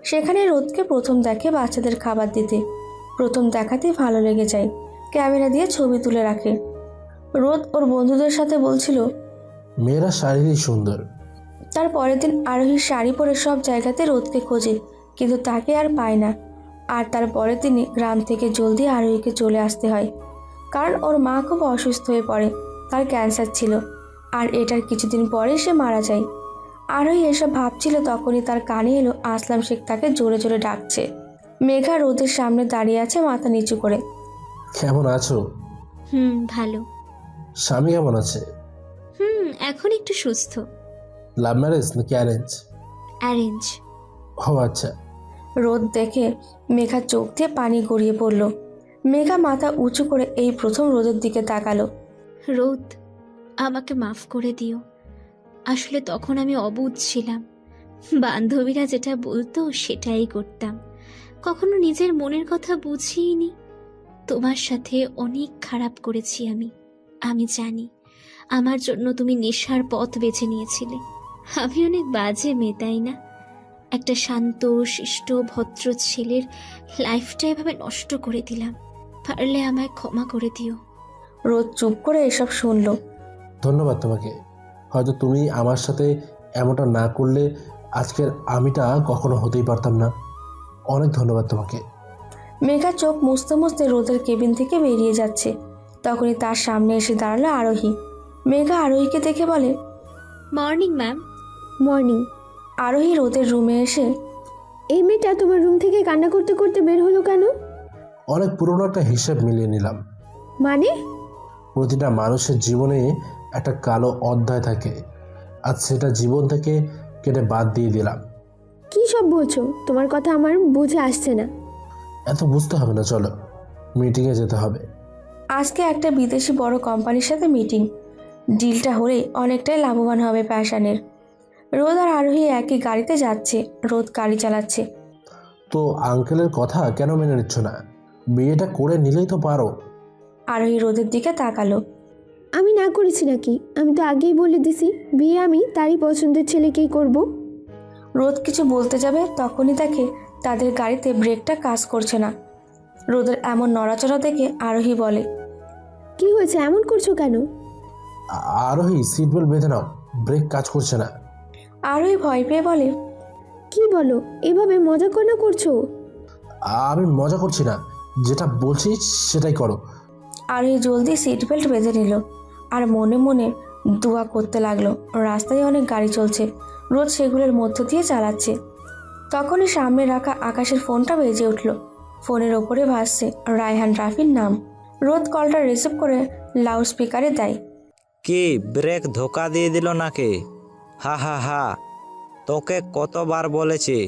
সেখানে রোদকে প্রথম দেখে বাচ্চাদের খাবার দিতে। প্রথম দেখাতেই ভালো লেগে যায়, ক্যামেরা দিয়ে ছবি তুলে রাখে। রোদ ওর বন্ধুদের সাথে বলছিল, মেয়েরা শারীরিক সুন্দর। তার পরের দিন আরোহীর শাড়ি পরে সব জায়গাতে রোদকে খোঁজে, কিন্তু তাকে আর পায় না। আর তার পরের দিনই গ্রাম থেকে জলদি আরোহীকে চলে আসতে হয়, কারণ ওর মা খুব অসুস্থ হয়ে পড়ে, তার ক্যান্সার ছিল, আর এটার কিছুদিন পরে সে মারা যায়। আরোহী এসব ভাবছিল, তখনই তার কানে এলো আসলাম শেখ তাকে জোরে জোরে ডাকছে। মেঘা রোদের সামনে দাঁড়িয়ে আছে মাথা নিচু করে। কেমন আছো? ভালো। স্বামী কেমন আছে? এখন একটু সুস্থ। লাভ ম্যারেজ নাকি অ্যারেঞ্জ? অ্যারেঞ্জ। ও আচ্ছা। রোদ দেখে মেঘা চোখ দিয়ে পানি গড়িয়ে পড়ল। মেঘা মাথা উঁচু করে এই প্রথম রোদের দিকে তাকালো। রোদ, আমাকে মাফ করে দিও। আসলে তখন আমি অবুঝ ছিলাম, বান্ধবীরা যেটা বলতো সেটাই করতাম, কখনো নিজের মনের কথা বুঝিনি। তোমার সাথে অনেক খারাপ করেছি আমি জানি। আমার জন্য তুমি নেশার পথ বেছে নিয়েছিলে। আমি অনেক বাজে মেয়ে, তাই না? একটা শান্ত শিষ্ট ভদ্র ছেলের লাইফটা এভাবে নষ্ট করে দিলাম। পারলে আমায় ক্ষমা করে দিও। রোদ চুপ করে এসব শুনল। ধন্যবাদ তোমাকে। হয়তো তুমি আমার সাথে এমনটা না করলে আজকের আমিটা কখনো হতেই পারতাম না। অনেক ধন্যবাদ তোমাকে। মেঘা চোখ মুছতে মুছতে রোদের কেবিন থেকে বেরিয়ে যাচ্ছে, তখনই তার সামনে এসে দাঁড়ালো আরোহী। মেঘা আরোহীকে দেখে বলে, মর্নিং ম্যাম। মর্নিং। আরোহী রোদের রুমে এসে, এই মেয়েটা তোমার রুম থেকে কান্না করতে করতে বের হলো কেন? অনেক পুরনো একটা হিসেব মিলিয়ে নিলাম। মানে? প্রতিটা মানুষের জীবনে একটা কালো অধ্যায় থাকে, আর সেটা জীবন থেকে কেটে বাদ দিয়ে দিলাম। কি সব বলছো? তোমার কথা আমার বুঝে আসছে না। এত বুঝতে হবে না, চলো মিটিংয়ে যেতে হবে। আজকে একটা বিদেশি বড় কোম্পানির সাথে মিটিং। ডিলটা হলে অনেকটাই লাভবান হবে প্যাশানের। রোদ আর আরোহী একই গাড়িতে যাচ্ছে, রোদ গাড়ি চালাচ্ছে। তো আঙ্কেলের কথা কেন মেনে নিচ্ছ না? বিয়েটা করে নিলেই তো পারো। আরোহী রোদের দিকে তাকালো। আমি না করেছি নাকি? আমি তো আগেই বলে দিছি বিয়ে আমি তারই পছন্দের ছেলেকেই করব। রোদ কিছু বলতে যাবে তখনই দেখে তাদের গাড়িতে ব্রেকটা কাজ করছে না। রোদের এমন নড়াচড়া দেখে আরোহী বলে, কি হয়েছে, এমন করছো কেন? আরোহী সিট বেল্ট বেঁধে নাও, ব্রেক কাজ করছে না। আরোহী ভয় পেয়ে বলে, কি বলো, এভাবে মজা করে না করছো? আমি মজা করছি না, যেটা বলছি সেটাই করো। আরোহী জলদি সিট বেল্ট বেঁধে নিল আর মনে মনে দোয়া করতে লাগলো। রাস্তায় অনেক গাড়ি চলছে, রোদ সেগুলোর মধ্য দিয়ে চালাচ্ছে। তখনই সামনে রাখা আকাশের ফোনটা বেজে উঠল। ফোনের ওপরে ভাসছে রায়হান রাফির নাম। রোদ কলটা রিসিভ করে লাউড স্পিকারে দেয়। কি ব্রেক ধোকা দিয়ে দিল নাকি? হা হা হা, তোকে কতবার বলেছি,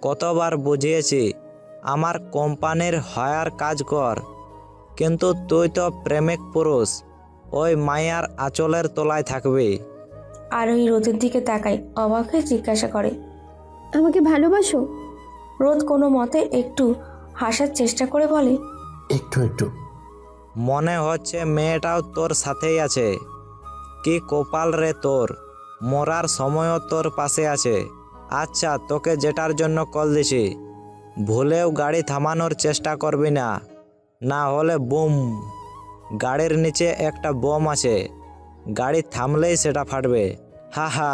কতবার বুঝিয়েছি আমার কোম্পানির হায়ার কাজ কর, কিন্তু তুই তো প্রেমিক পুরুষ, ওই মায়ার আঁচলের তলায় থাকবি। আরোহী রোদের দিকে তাকায়, অবাক হয়ে জিজ্ঞাসা করে, আমাকে ভালোবাসো? রোদ কোনো মতে একটু হাসার চেষ্টা করে বলে, একটু একটু। মনে হচ্ছে মেয়েটাও তোর সাথেই আছে। কি কপাল রে তোর, মরার সময়ও তোর পাশে আছে। আচ্ছা, তোকে যেটার জন্য কল দিছি, ভুলেও গাড়ি থামানোর চেষ্টা করবি না, না হলে বুম। গাড়ির নিচে একটা বোম আছে, গাড়ি থামলেই সেটা ফাটবে। হা হা,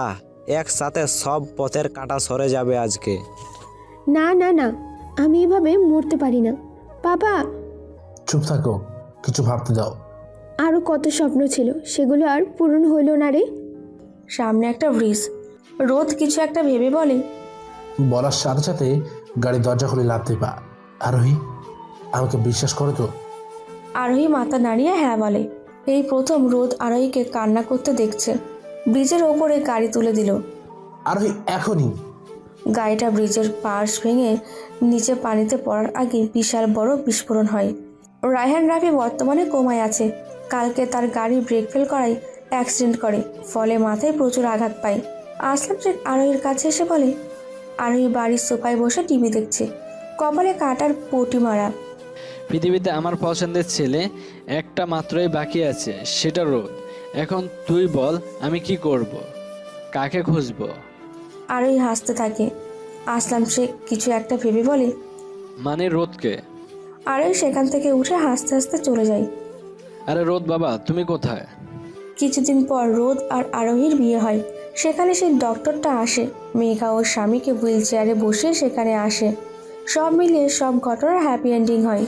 একসাথে সব পথের কাঁটা সরে যাবে আজকে। না না না, আমি এভাবে মরতে পারি না বাবা। চুপ থাকো, কিছু ভাবতে দাও। আরও কত স্বপ্ন ছিল, সেগুলো আর পূরণ হইল না রে। সামনে একটা ব্রিজ। রোদ কিছু একটা ভেবে বলে, বলার সাথে সাথে গাড়ির দরজা খুলে লাফ দিবা। আরোহী, আমাকে বিশ্বাস করো তো? আরোহী মাথা নাড়িয়ে হ্যাঁ বলে। এই প্রথম রোদ আরোহীকে কান্না করতে দেখছে। ব্রিজের ওপরে গাড়ি তুলে দিল। আরোহী, এখনই। গাড়িটা ব্রিজের পাশ ভেঙে নিচে পানিতে পড়ার আগে বিশাল বড় বিস্ফোরণ হয়। রায়হান রাফি বর্তমানে কোমায় আছে। কালকে তার গাড়ি ব্রেক ফেল করায় অ্যাক্সিডেন্ট করে, ফলে মাথায় প্রচুর আঘাত পায়। আসলাম শেখ আরোহীর কাছে এসে বলে, আরোহী বাড়ির সোফায় বসে টিভি দেখছে, কপালে কাটার পটি মারা। পৃথিবীতে আমার পছন্দের ছেলে একটা মাত্রই বাকি আছে, সেটা রোদ। এখন তুই বল, আমি কি করব, কাকে খুঁজবো? আরোহী হাসতে থাকে। আসলাম শেখ কিছু একটা ভেবে বলে, মানে রোদকে? আরোহী সেখান থেকে উঠে হাসতে হাসতে চলে যায়। আরে রোদ বাবা, তুমি কোথায়? কিছুদিন পর রোদ আর আরোহীর বিয়ে হয়। সেখানে সেই ডক্টরটা আসে। মেঘা ওর স্বামীকে হুইল চেয়ারে বসিয়ে সেখানে আসে। সব মিলিয়ে সব ঘটনার হ্যাপি এন্ডিং হয়।